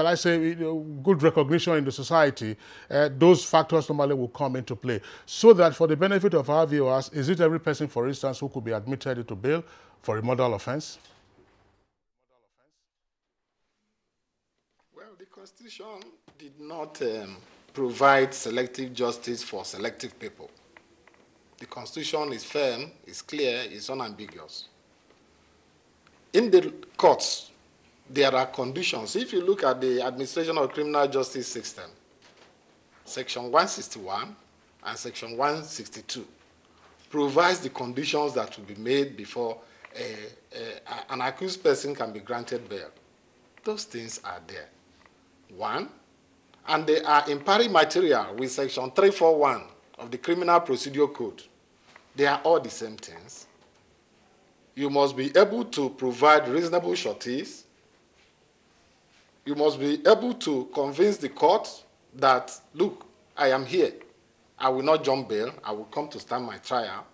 I say, good recognition in the society, those factors normally will come into play. So that for the benefit of our viewers, is it every person, for instance, who could be admitted into bail for a murder offense? Well, the Constitution did not provide selective justice for selective people. The Constitution is firm, is clear, is unambiguous. In the courts, there are conditions. If you look at the Administration of Criminal Justice System, Section 161 and Section 162 provides the conditions that will be made before an accused person can be granted bail. Those things are there. One, and they are in pari material with Section 341 of the Criminal Procedure Code. They are all the same things. You must be able to provide reasonable sureties. You must be able to convince the court that, look, I am here. I will not jump bail. I will come to stand my trial.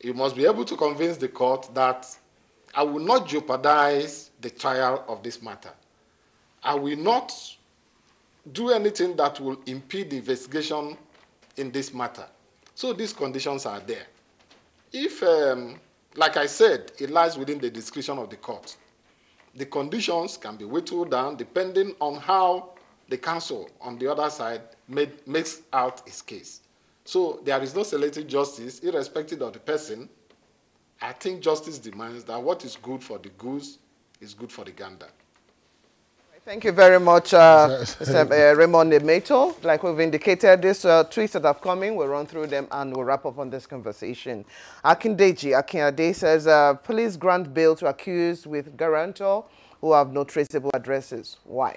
You must be able to convince the court that I will not jeopardize the trial of this matter. I will not do anything that will impede the investigation in this matter. So these conditions are there. If, like I said, it lies within the discretion of the court, the conditions can be whittled down depending on how the counsel on the other side makes out his case. So there is no selective justice, irrespective of the person. I think justice demands that what is good for the goose is good for the gander. Thank you very much, Mr. Raymond Emeto. Like we've indicated, these tweets that have come in, we'll run through them and we'll wrap up on this conversation. Akindeji Akinade says, police grant bail to accused with guarantor who have no traceable addresses. Why?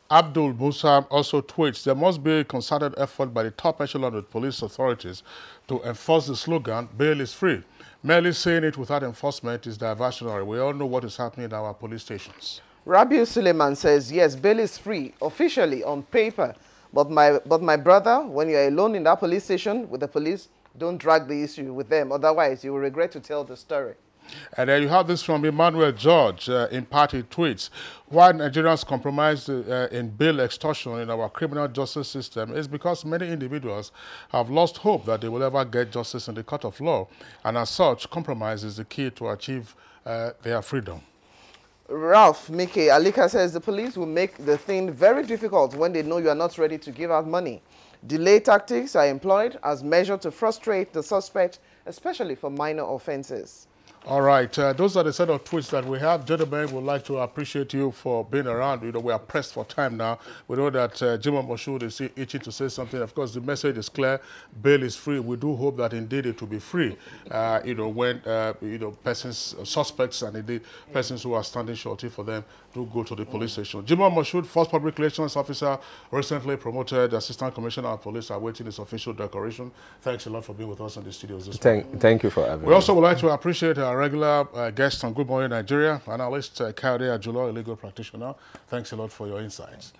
Abdul Musa also tweets, there must be a concerted effort by the top echelon of police authorities to enforce the slogan, bail is free. Merely saying it without enforcement is diversionary. We all know what is happening in our police stations. Rabiu Suleiman says, yes, bail is free, officially, on paper. But my brother, when you're alone in that police station with the police, don't drag the issue with them. Otherwise, you will regret to tell the story. And then you have this from Emmanuel George in party tweets. Why Nigerians compromise in bail extortion in our criminal justice system is because many individuals have lost hope that they will ever get justice in the court of law. And as such, compromise is the key to achieve their freedom. Ralph Mike Alika says the police will make the thing very difficult when they know you are not ready to give out money. Delay tactics are employed as measure to frustrate the suspect, especially for minor offenses. All right, those are the set of tweets that we have. Gentlemen, we'd like to appreciate you for being around. We are pressed for time now. We know that Jimoh Moshood is itching to say something. Of course, the message is clear. Bail is free. We do hope that indeed it will be free. When persons, suspects, and indeed persons who are standing shorty for them do go to the police station. Jimoh Moshood, First Public Relations Officer, recently promoted Assistant Commissioner of Police, awaiting his official decoration. Thanks a lot for being with us in the studios this morning. Thank you for having me. We also would like to appreciate our regular guest on Good Morning Nigeria, analyst Kayode Ajulo, a legal practitioner. Thanks a lot for your insights.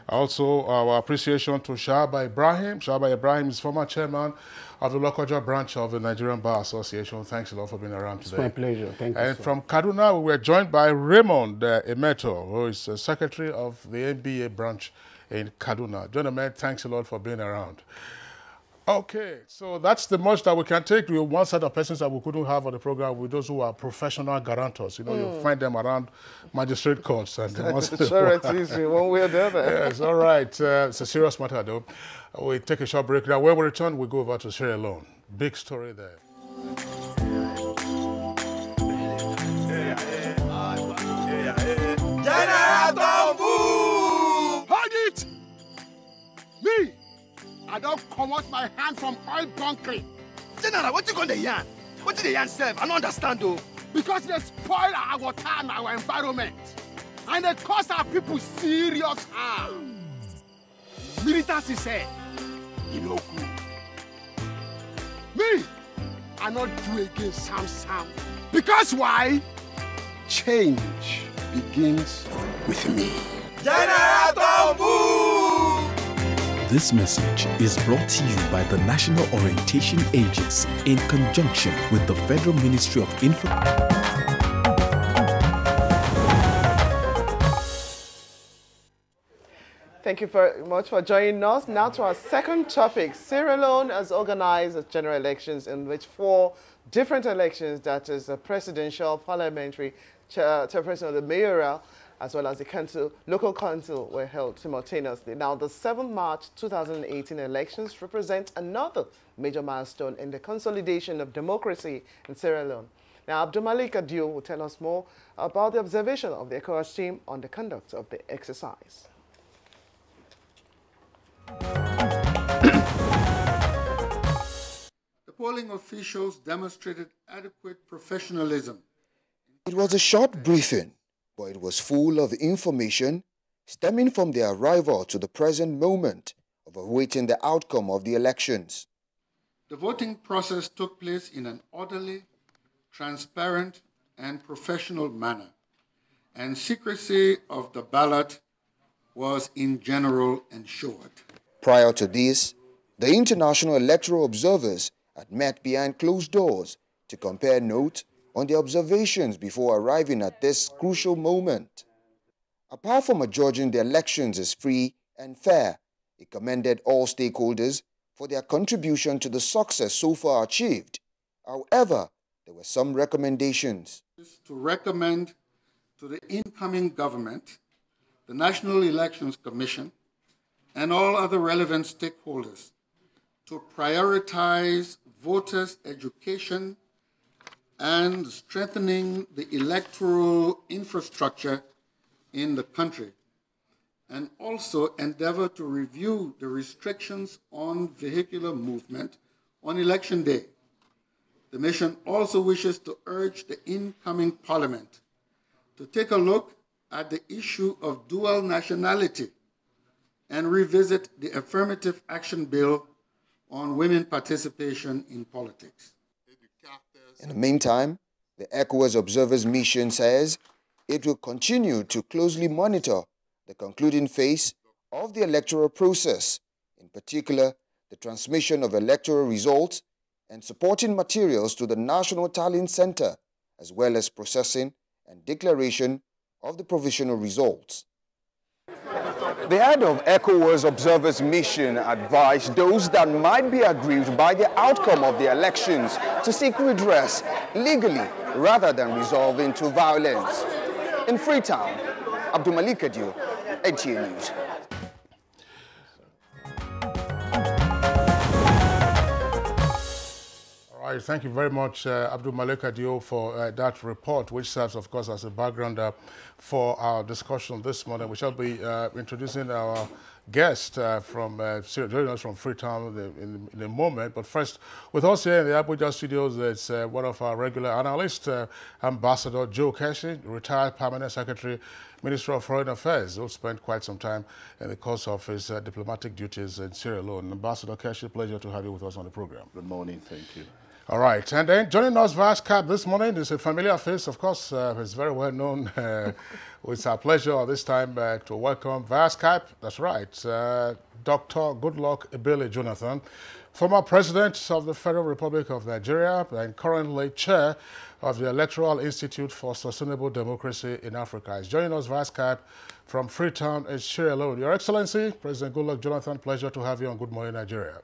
Also, our appreciation to Shahaba Ibrahim. Shahaba Ibrahim is former chairman of the Lokoja branch of the Nigerian Bar Association. Thanks a lot for being around today. It's my pleasure. Thank you. And from Kaduna, we were joined by Raymond Emeto, who is secretary of the NBA branch in Kaduna. Gentlemen, thanks a lot for being around. Okay, so that's the much that we can take. We have one set of persons that we couldn't have on the program with those who are professional guarantors. You find them around magistrate courts. And Sure, it's easy, one way or the other. Yes, all right. It's a serious matter, though. We take a short break. Now, when we return, we go over to Sierra Leone. Big story there. Hold it! Me! I don't come out my hand from oil concrete. General, what you gonna yarn? What did they answer? I don't understand though. Because they spoil our water and our environment. And they cause our people serious harm. Militants say, you know good. Me, I not do again Sam. Because why? Change begins with me. General Tombu! This message is brought to you by the National Orientation Agency in conjunction with the Federal Ministry of Information. Thank you very much for joining us. Now to our second topic. Sierra Leone has organized general elections in which 4 different elections, that is the presidential, parliamentary, chairperson of the mayoral, as well as the council, local council, were held simultaneously. Now, the 7th March 2018 elections represent another major milestone in the consolidation of democracy in Sierra Leone. Now, Abdulmalik Adio will tell us more about the observation of the ECOWAS team on the conduct of the exercise. The polling officials demonstrated adequate professionalism. It was a short briefing, but it was full of information stemming from their arrival to the present moment of awaiting the outcome of the elections. The voting process took place in an orderly, transparent, and professional manner, and secrecy of the ballot was in general ensured. Prior to this, the international electoral observers had met behind closed doors to compare notes on their observations before arriving at this crucial moment. Apart from adjudging the elections as free and fair, he commended all stakeholders for their contribution to the success so far achieved. However, there were some recommendations. To recommend to the incoming government, the National Elections Commission, and all other relevant stakeholders to prioritize voters' education and strengthening the electoral infrastructure in the country, and also endeavor to review the restrictions on vehicular movement on election day. The mission also wishes to urge the incoming parliament to take a look at the issue of dual nationality and revisit the Affirmative Action Bill on women participation in politics. In the meantime, the ECOWAS Observers Mission says it will continue to closely monitor the concluding phase of the electoral process, in particular the transmission of electoral results and supporting materials to the National Tallying Center, as well as processing and declaration of the provisional results. The head of ECOWAS Observers Mission advised those that might be aggrieved by the outcome of the elections to seek redress legally rather than resolve into violence. In Freetown, Abdulmalik Adio, NTA News. All right, thank you very much, Abdulmalik Adio, for that report, which serves, of course, as a background for our discussion this morning. We shall be introducing our guest joining us from Freetown in a moment. But first, with us here in the Abuja studios, it's one of our regular analysts, Ambassador Joe Keshi, retired Permanent Secretary, Minister of Foreign Affairs, who spent quite some time in the course of his diplomatic duties in Sierra Leone. Ambassador Keshi, pleasure to have you with us on the program. Good morning, thank you. All right, and then joining us via Skype this morning is a familiar face, of course, he's very well known. It's our pleasure this time to welcome via Skype, that's right, Dr. Goodluck Ebele Jonathan, former President of the Federal Republic of Nigeria and currently Chair of the Electoral Institute for Sustainable Democracy in Africa. He's joining us via Skype from Freetown in Sierra Leone. Your Excellency, President Goodluck Jonathan, pleasure to have you on Good Morning Nigeria.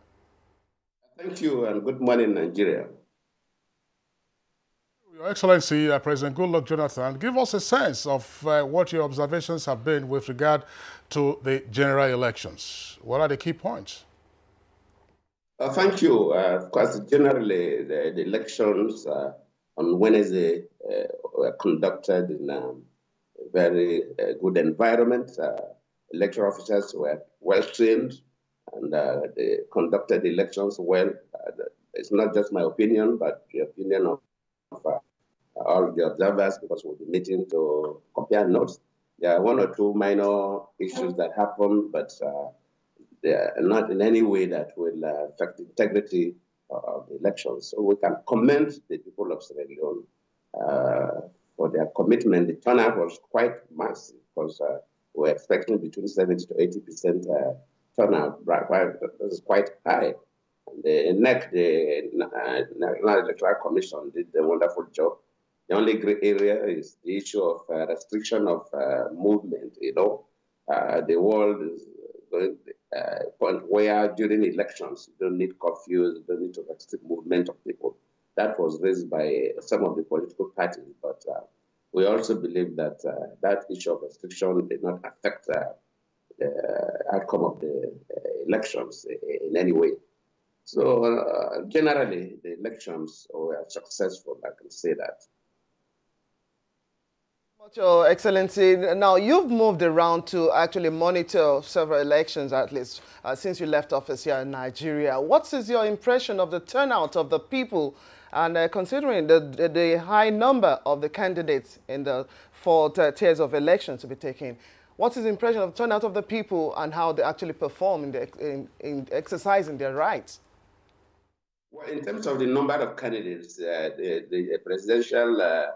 Thank you, and good morning, Nigeria. Your Excellency, President Goodluck Jonathan, give us a sense of what your observations have been with regard to the general elections. What are the key points? Thank you. Of course, generally, the elections on Wednesday were conducted in a very good environment. Electoral officers were well trained, and they conducted the elections well. it's not just my opinion, but the opinion of all the observers, because we'll be meeting to compare notes. There are one or two minor issues that happen, but they are not in any way that will affect the integrity of the elections. So we can commend the people of Sierra Leone for their commitment. The turnout was quite massive, because we're expecting between 70 to 80% turnout. This is quite high. And the NEC, the National Electoral Commission, did a wonderful job. The only gray area is the issue of restriction of movement. You know, the world is going point where during elections you don't need curfews, you don't need to restrict movement of people. That was raised by some of the political parties, but we also believe that that issue of restriction did not affect the outcome of the elections in any way. So generally, the elections were successful, I can say that. Your Excellency, now you've moved around to actually monitor several elections, at least since you left office here in Nigeria. What is your impression of the turnout of the people, and considering the high number of the candidates in the 4 tiers of elections to be taken? What is the impression of the turnout of the people and how they actually perform in exercising their rights? Well, in terms of the number of candidates, the presidential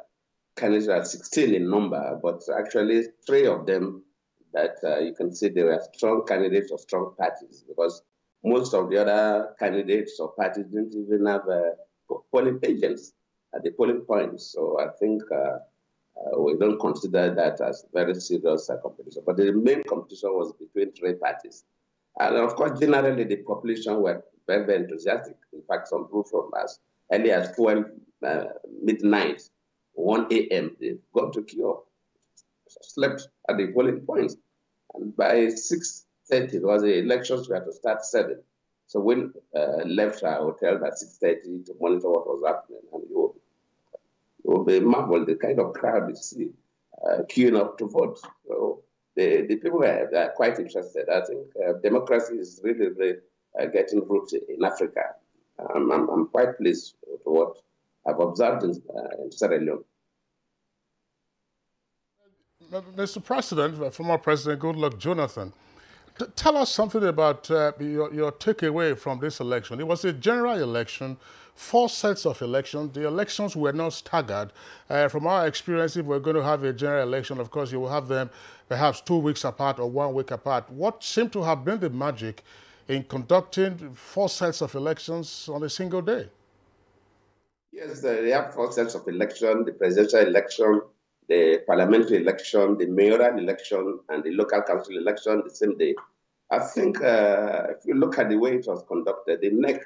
candidates are 16 in number, but actually 3 of them that you can see they were strong candidates of strong parties, because most of the other candidates or parties didn't even have polling agents at the polling points. So I think we don't consider that as very serious competition. But the main competition was between 3 parties. And of course, generally, the population were very, very enthusiastic. In fact, some people from as early as 12 midnight, 1 a.m., they got to queue, slept at the polling points. And by 6:30, because the elections were to start 7. So we left our hotel by 6:30 to monitor what was happening. And you will be marveled the kind of crowd you see queuing up to vote. So the people are quite interested. I think democracy is really, really getting roots in Africa. I'm quite pleased with what I've observed in Sierra Leone. Mr. President, former President Goodluck Jonathan, tell us something about your takeaway from this election. It was a general election, 4 sets of elections. The elections were not staggered. From our experience, if we're going to have a general election, of course, you will have them perhaps 2 weeks apart or 1 week apart. What seemed to have been the magic in conducting 4 sets of elections on a single day? Yes, they have 4 sets of elections: the presidential election, the parliamentary election, the mayoral election, and the local council election the same day. I think if you look at the way it was conducted, the NEC,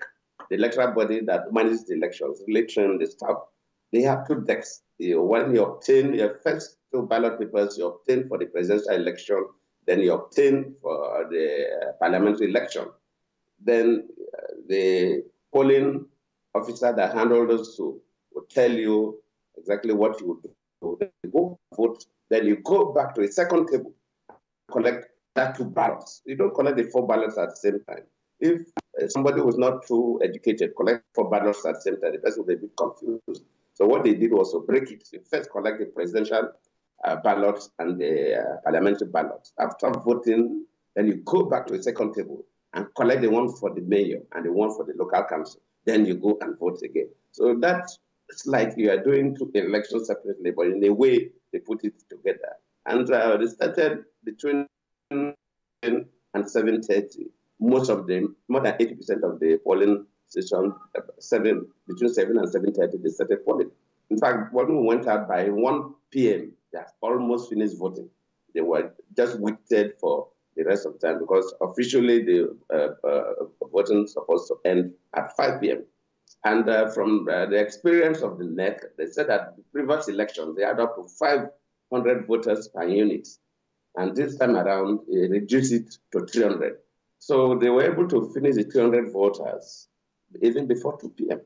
the electoral body that manages the elections, really trained the staff. They have 2 decks. When you obtain your first 2 ballot papers, you obtain for the presidential election, then you obtain for the parliamentary election. Then the polling officer that handles those 2 will tell you exactly what you do. Then you go vote, then you go back to a second table, collect that 2 ballots. You don't collect the 4 ballots at the same time. If somebody was not too educated, collect 4 ballots at the same time, the person will be a bit confused. So what they did was to break it. You first collect the presidential ballots and the parliamentary ballots. After voting, then you go back to a second table and collect the one for the mayor and the one for the local council. Then you go and vote again. So that's like you are doing 2 elections separately, but in a way they put it together. And they started between 7 and 7:30. Most of them, more than 80% of the polling station, between 7 and 7:30, they started polling. In fact, when we went out by 1 p.m., they had almost finished voting. They were just waited for the rest of the time because officially the voting is supposed to end at 5 p.m. And from the experience of the NEC, they said that the previous elections, they had up to 500 voters per unit. And this time around, they reduced it to 300. So they were able to finish the 300 voters even before 2 p.m.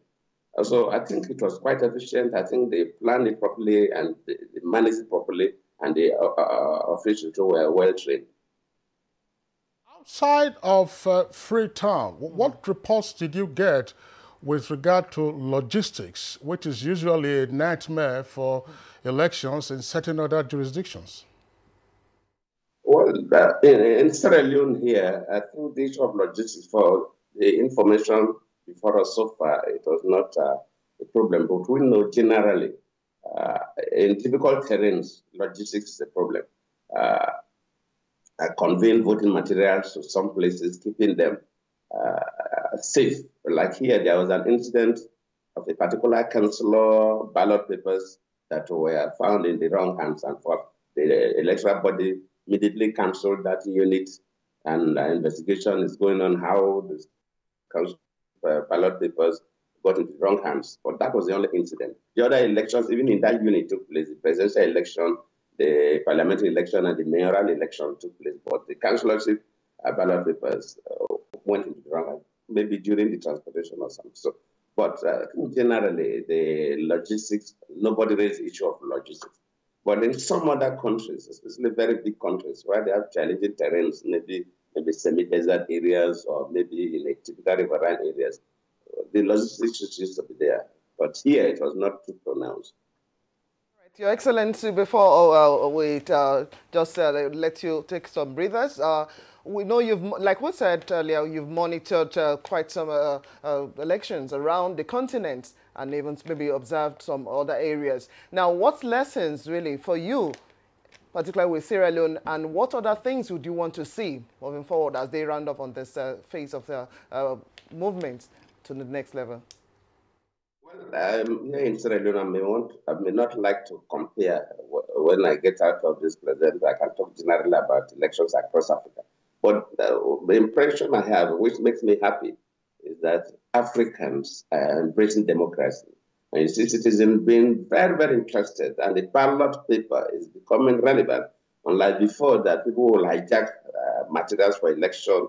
So I think it was quite efficient. I think they planned it properly and they managed it properly, and the officials were well trained. Outside of Freetown, what reports did you get with regard to logistics, which is usually a nightmare for elections in certain other jurisdictions? Well, in Sierra Leone here, I think the issue of logistics for the information before us so far, it was not a problem. But we know generally, in difficult terrains, logistics is a problem. Conveying voting materials to some places, keeping them safe. Like here, there was an incident of a particular councillor ballot papers that were found in the wrong hands, and for the electoral body immediately cancelled that unit, and investigation is going on how the council ballot papers got into the wrong hands. But that was the only incident. The other elections, even in that unit, took place. The presidential election, the parliamentary election, and the mayoral election took place. But the councillorship ballot papers went into the wrong hands, maybe during the transportation or something. So, but generally, the logistics, nobody raised the issue of logistics. But in some other countries, especially very big countries, where they have challenging terrains, maybe semi-desert areas or maybe in a typical riverine areas, the logistics used to be there. But here, it was not too pronounced. Right. Your Excellency, before we just let you take some breathers, we know you've, like we said earlier, you've monitored quite some elections around the continent and even maybe observed some other areas. Now, what lessons really for you, particularly with Sierra Leone, and what other things would you want to see moving forward as they round up on this phase of the movement to the next level? Well, here in Sierra Leone, I may not like to compare. When I get out of this president, I can talk generally about elections across Africa. But the impression I have, which makes me happy, is that Africans are embracing democracy. And you see citizens being very, very interested, and the ballot paper is becoming relevant. Unlike before, that people will hijack materials for election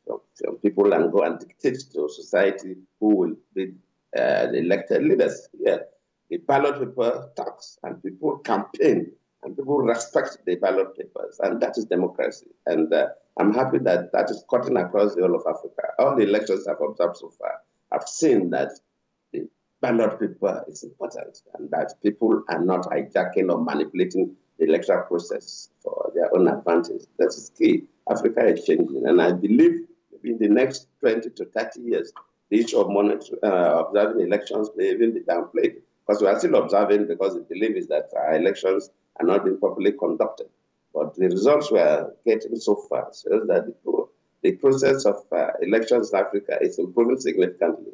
from people and go and dictate to society who will be the elected leaders. Yeah. The ballot paper talks, and people campaign, and people respect the ballot papers, and that is democracy. And I'm happy that that is cutting across the whole of Africa. All the elections I've observed so far, I've seen that the ballot paper is important, and that people are not hijacking or manipulating the electoral process for their own advantage. That is key. Africa is changing, and I believe in the next 20 to 30 years, the issue of observing elections may even be downplayed, because we are still observing because the belief is that our elections are not being properly conducted. But the results we are getting so far shows that the process of elections in Africa is improving significantly.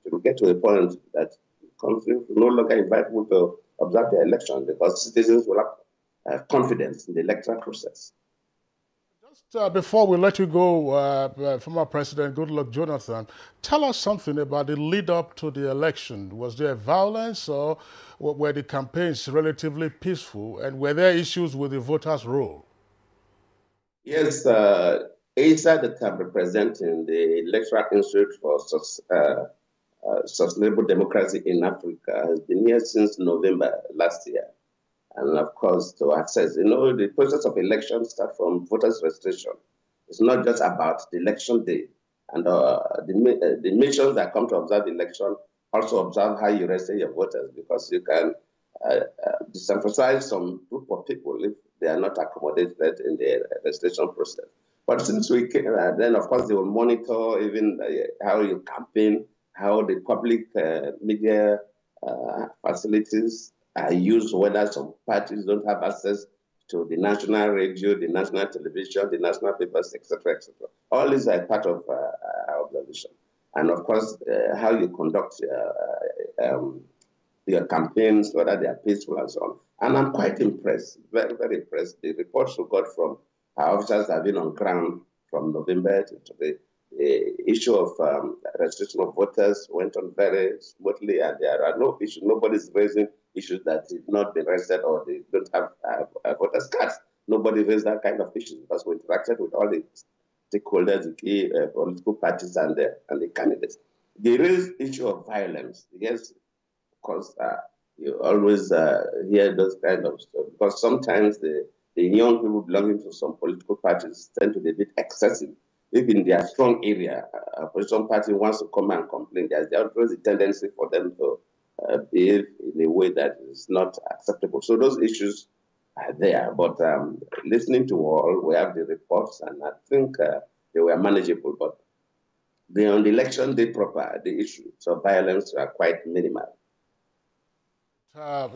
It will get to a point that countries will no longer invite people to observe their election because citizens will have confidence in the electoral process. Just before we let you go, former President Goodluck Jonathan, tell us something about the lead up to the election. Was there violence, or were the campaigns relatively peaceful, and were there issues with the voters' roll? Yes, ASA that I'm representing, the Electoral Institute for Sustainable Democracy in Africa, has been here since November last year. And of course, to access, the process of election starts from voters' registration. It's not just about the election day. And the missions that come to observe the election also observe how you register your voters, because you can disemphasize some group of people if they are not accommodated in the registration process. But since we came, then of course they will monitor even how you campaign, how the public media facilities are used, whether some parties don't have access to the national radio, the national television, the national papers, etc., etc. All these are part of our observation. And of course, how you conduct your campaigns, whether they are peaceful and so on. And I'm quite impressed, very, very impressed. The reports we got from our officers have been on ground from November to today. The issue of registration of voters went on very smoothly, and there are no issues. Nobody's raising issues that did not be registered or they don't have voters' cards. Nobody raised that kind of issues because we interacted with all the stakeholders, the key political parties and the candidates. There is issue of violence. Yes, of course, you always hear those kind of stuff, because sometimes the young people belonging to some political parties tend to be a bit excessive. if in their strong area, opposition party wants to come and complain, there's always a tendency for them to behave in a way that is not acceptable. So those issues are there, but listening to all, we have the reports, and I think they were manageable, but on the election day proper, the issues of violence are quite minimal.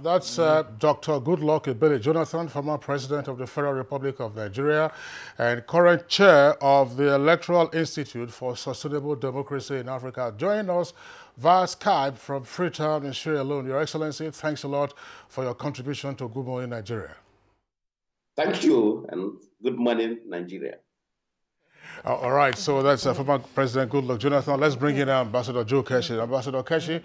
That's Dr. Goodluck Ebele Jonathan, former president of the Federal Republic of Nigeria and current chair of the Electoral Institute for Sustainable Democracy in Africa, joining us via Skype from Freetown in Sierra Leone. Your Excellency, thanks a lot for your contribution to Good Morning Nigeria. Thank you, and good morning, Nigeria. All right, so that's former President Goodluck Jonathan. Let's bring in Ambassador Joe Keshi. Ambassador Keshi,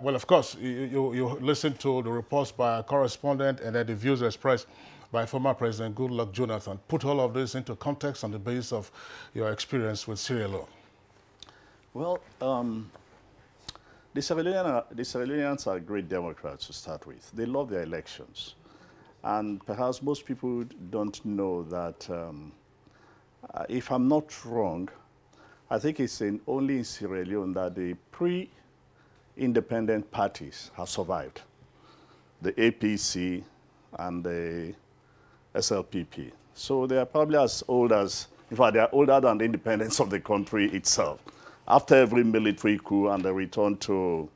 well, of course, you listened to the reports by a correspondent and then the views expressed by former President Goodluck Jonathan. Put all of this into context on the basis of your experience with Sierra Leone. Well, the Sierra Leoneans are great Democrats to start with. They love their elections. And perhaps most people don't know that if I'm not wrong, I think it's only in Sierra Leone that the pre-independent parties have survived. The APC and the SLPP. So they are probably as old as, in fact, they are older than the independence of the country itself. After every military coup and the return to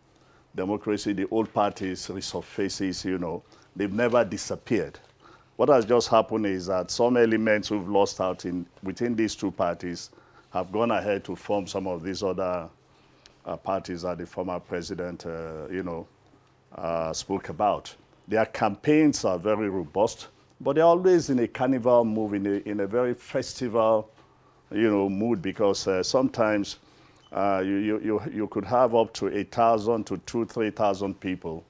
democracy, the old parties resurfaces, you know, they've never disappeared. What has just happened is that some elements who've lost out within these two parties have gone ahead to form some of these other parties that the former president, spoke about. Their campaigns are very robust, but they're always in a carnival mood, in a very festival, mood, because sometimes you could have up to 8,000 to 3,000 people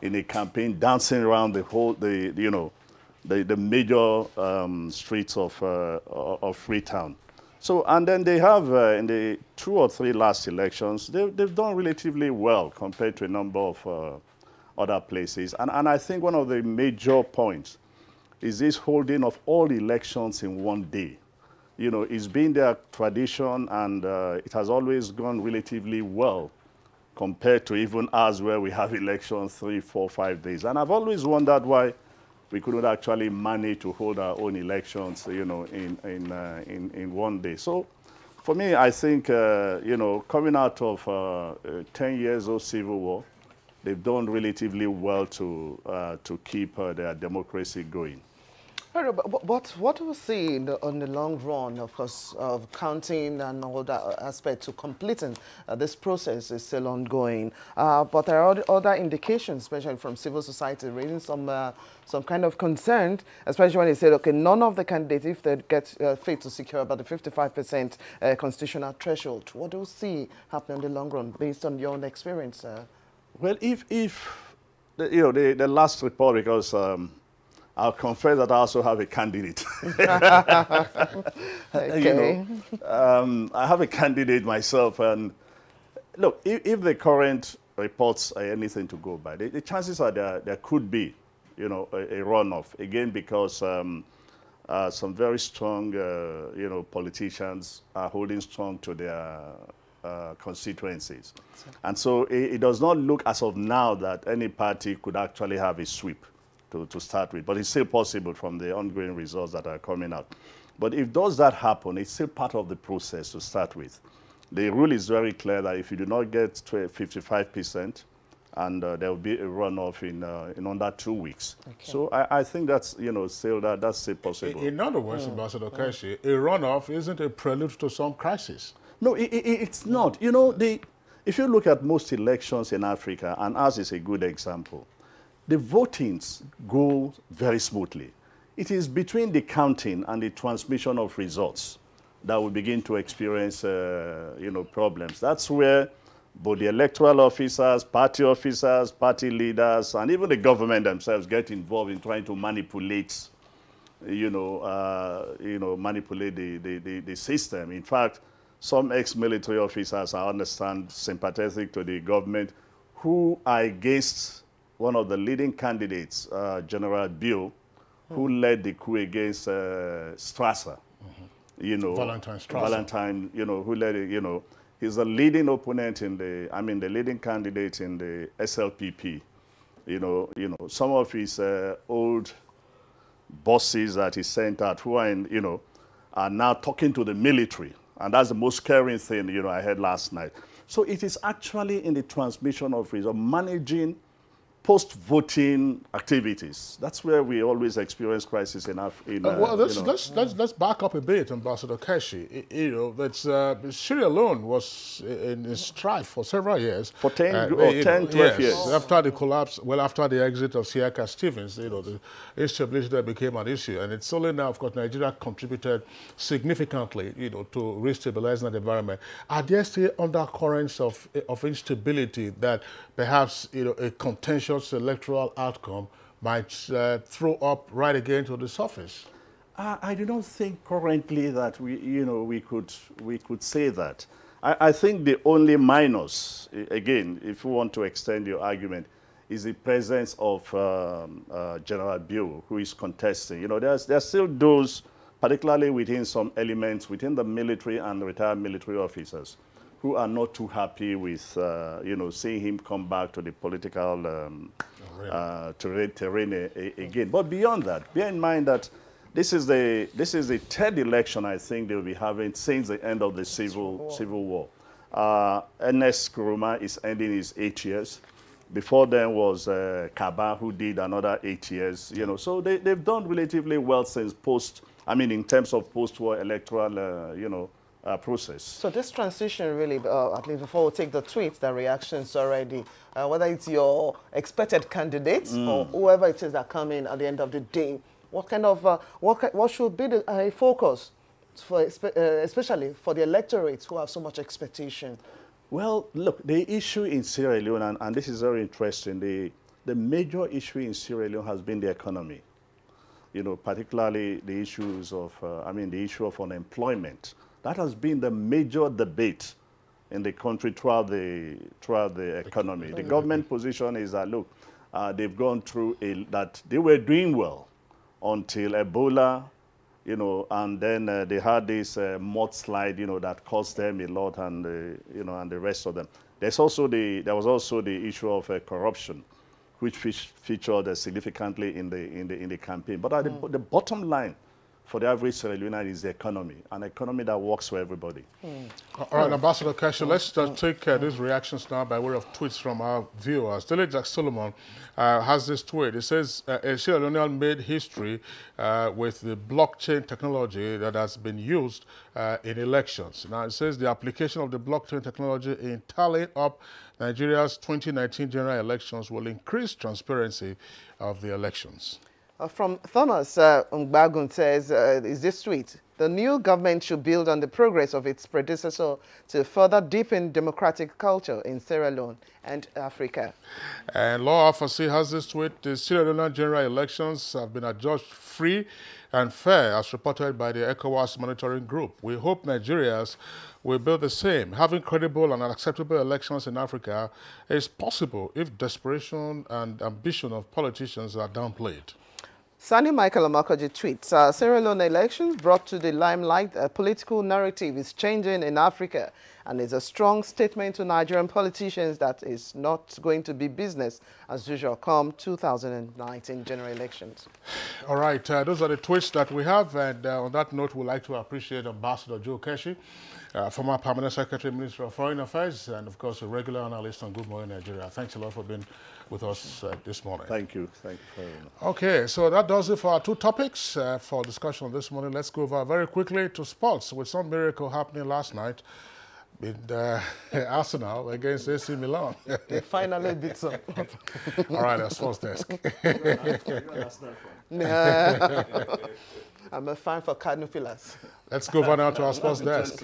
in a campaign dancing around the whole, the major streets of Freetown. So, and then they have, in the 2 or 3 last elections, they've done relatively well compared to a number of other places. And I think one of the major points is this holding of all elections in one day. It's been their tradition, and it has always gone relatively well compared to even us, where we have elections 3, 4, 5 days. And I've always wondered why we couldn't actually manage to hold our own elections, in one day. So, for me, I think, coming out of 10 years of civil war, they've done relatively well to keep their democracy going. But what do we see on the long run, of course, of counting and all that aspect to completing this process is still ongoing. But there are other indications, especially from civil society, raising some kind of concern, especially when they said, okay, none of the candidates, if they get fit to secure about the 55% constitutional threshold, what do we see happening in the long run, based on your own experience? Well, if the last report, because I'll confess that I also have a candidate. Okay. I have a candidate myself, and look, if the current reports are anything to go by, the chances are there could be, a runoff again, because some very strong, politicians are holding strong to their constituencies, and so it does not look as of now that any party could actually have a sweep to start with, but it's still possible from the ongoing results that are coming out. But if does that happen, it's still part of the process to start with. The rule is very clear that if you do not get to 55%, and there will be a runoff in under 2 weeks. Okay. So I think that's still that's still possible. In other words, Ambassador Keshi, a runoff isn't a prelude to some crisis. No, it's not. If you look at most elections in Africa, and ours is a good example, the votings go very smoothly. It is between the counting and the transmission of results that we begin to experience, problems. That's where both the electoral officers, party leaders, and even the government themselves get involved in trying to manipulate, manipulate the system. In fact, some ex-military officers, I understand, sympathetic to the government, who are against one of the leading candidates, General Bill, who led the coup against Strasser. you know, Valentine, you know, who led it, you know, he's the leading opponent in the, I mean, the leading candidate in the SLPP. You know, some of his old bosses that he sent out who are in, you know, are now talking to the military. And that's the most scaring thing, you know, I heard last night. So it is actually in the transmission of managing post-voting activities. That's where we always experience crisis in Africa. Well, let's back up a bit, Ambassador Keshi. You know, that's Sierra Leone was in strife for several years. For 10, 12 years. After the collapse, well, after the exit of Siaka Stevens, you know, the instability there became an issue. And it's only now, of course, Nigeria contributed significantly, you know, to restabilizing that environment. Are there still undercurrents of instability that perhaps, you know, a contentious electoral outcome might throw up right again to the surface? I do not think currently that we could say that. I think the only minus, again, if you want to extend your argument, is the presence of General Bio, who is contesting. You know, there's still those, particularly within some elements within the military and retired military officers, who are not too happy with, you know, seeing him come back to the political terrain again. But beyond that, bear in mind that this is the third election I think they'll be having since the end of the civil war. Ernest Kuruma is ending his 8 years. Before then was Kaba, who did another 8 years. You know, so they've done relatively well since in terms of post-war electoral, you know, process. So this transition really, at least before we take the tweets, the reactions already, whether it's your expected candidates or whoever it is that come in at the end of the day, what kind of, what should be the focus, for, especially for the electorates who have so much expectation? Well, look, the issue in Sierra Leone, and this is very interesting, the major issue in Sierra Leone has been the economy. You know, particularly the issues of, the issue of unemployment. That has been the major debate in the country throughout the economy. The government position is that, look, they've gone through that they were doing well until Ebola, you know, and then they had this mudslide, you know, that cost them a lot, and you know, and the rest of them. There was also the issue of corruption, which featured significantly in the campaign. But the bottom line for the average Sierra Leonean is the economy, an economy that works for everybody. All right, Ambassador Keshi, let's take these reactions now by way of tweets from our viewers. Dele Jack Solomon has this tweet. It says, a Sierra Leonean made history with the blockchain technology that has been used in elections. Now, it says the application of the blockchain technology in tallying up Nigeria's 2019 general elections will increase transparency of the elections. From Thomas Ngbagun says, is this tweet? The new government should build on the progress of its predecessor to further deepen democratic culture in Sierra Leone and Africa. And Law Afasi has this tweet. The Sierra Leone general elections have been adjudged free and fair as reported by the ECOWAS monitoring group. We hope Nigerians will build the same. Having credible and acceptable elections in Africa is possible if desperation and ambition of politicians are downplayed. Sani Michael Amakoji tweets, Sierra Leone elections brought to the limelight a political narrative is changing in Africa and is a strong statement to Nigerian politicians that is not going to be business as usual come 2019 general elections. All right, those are the tweets that we have, and on that note, we'd like to appreciate Ambassador Joe Keshi, former Permanent Secretary, Minister of Foreign Affairs, and of course a regular analyst on Good Morning Nigeria. Thanks a lot for being with us this morning. Thank you. Thank you very much. Okay, so that does it for our two topics for discussion this morning. Let's go over very quickly to sports with some miracle happening last night in Arsenal against AC Milan. They finally beat some. All right, our sports desk. I'm a fan for Cardinal Pillars. Let's go over now to our sports desk.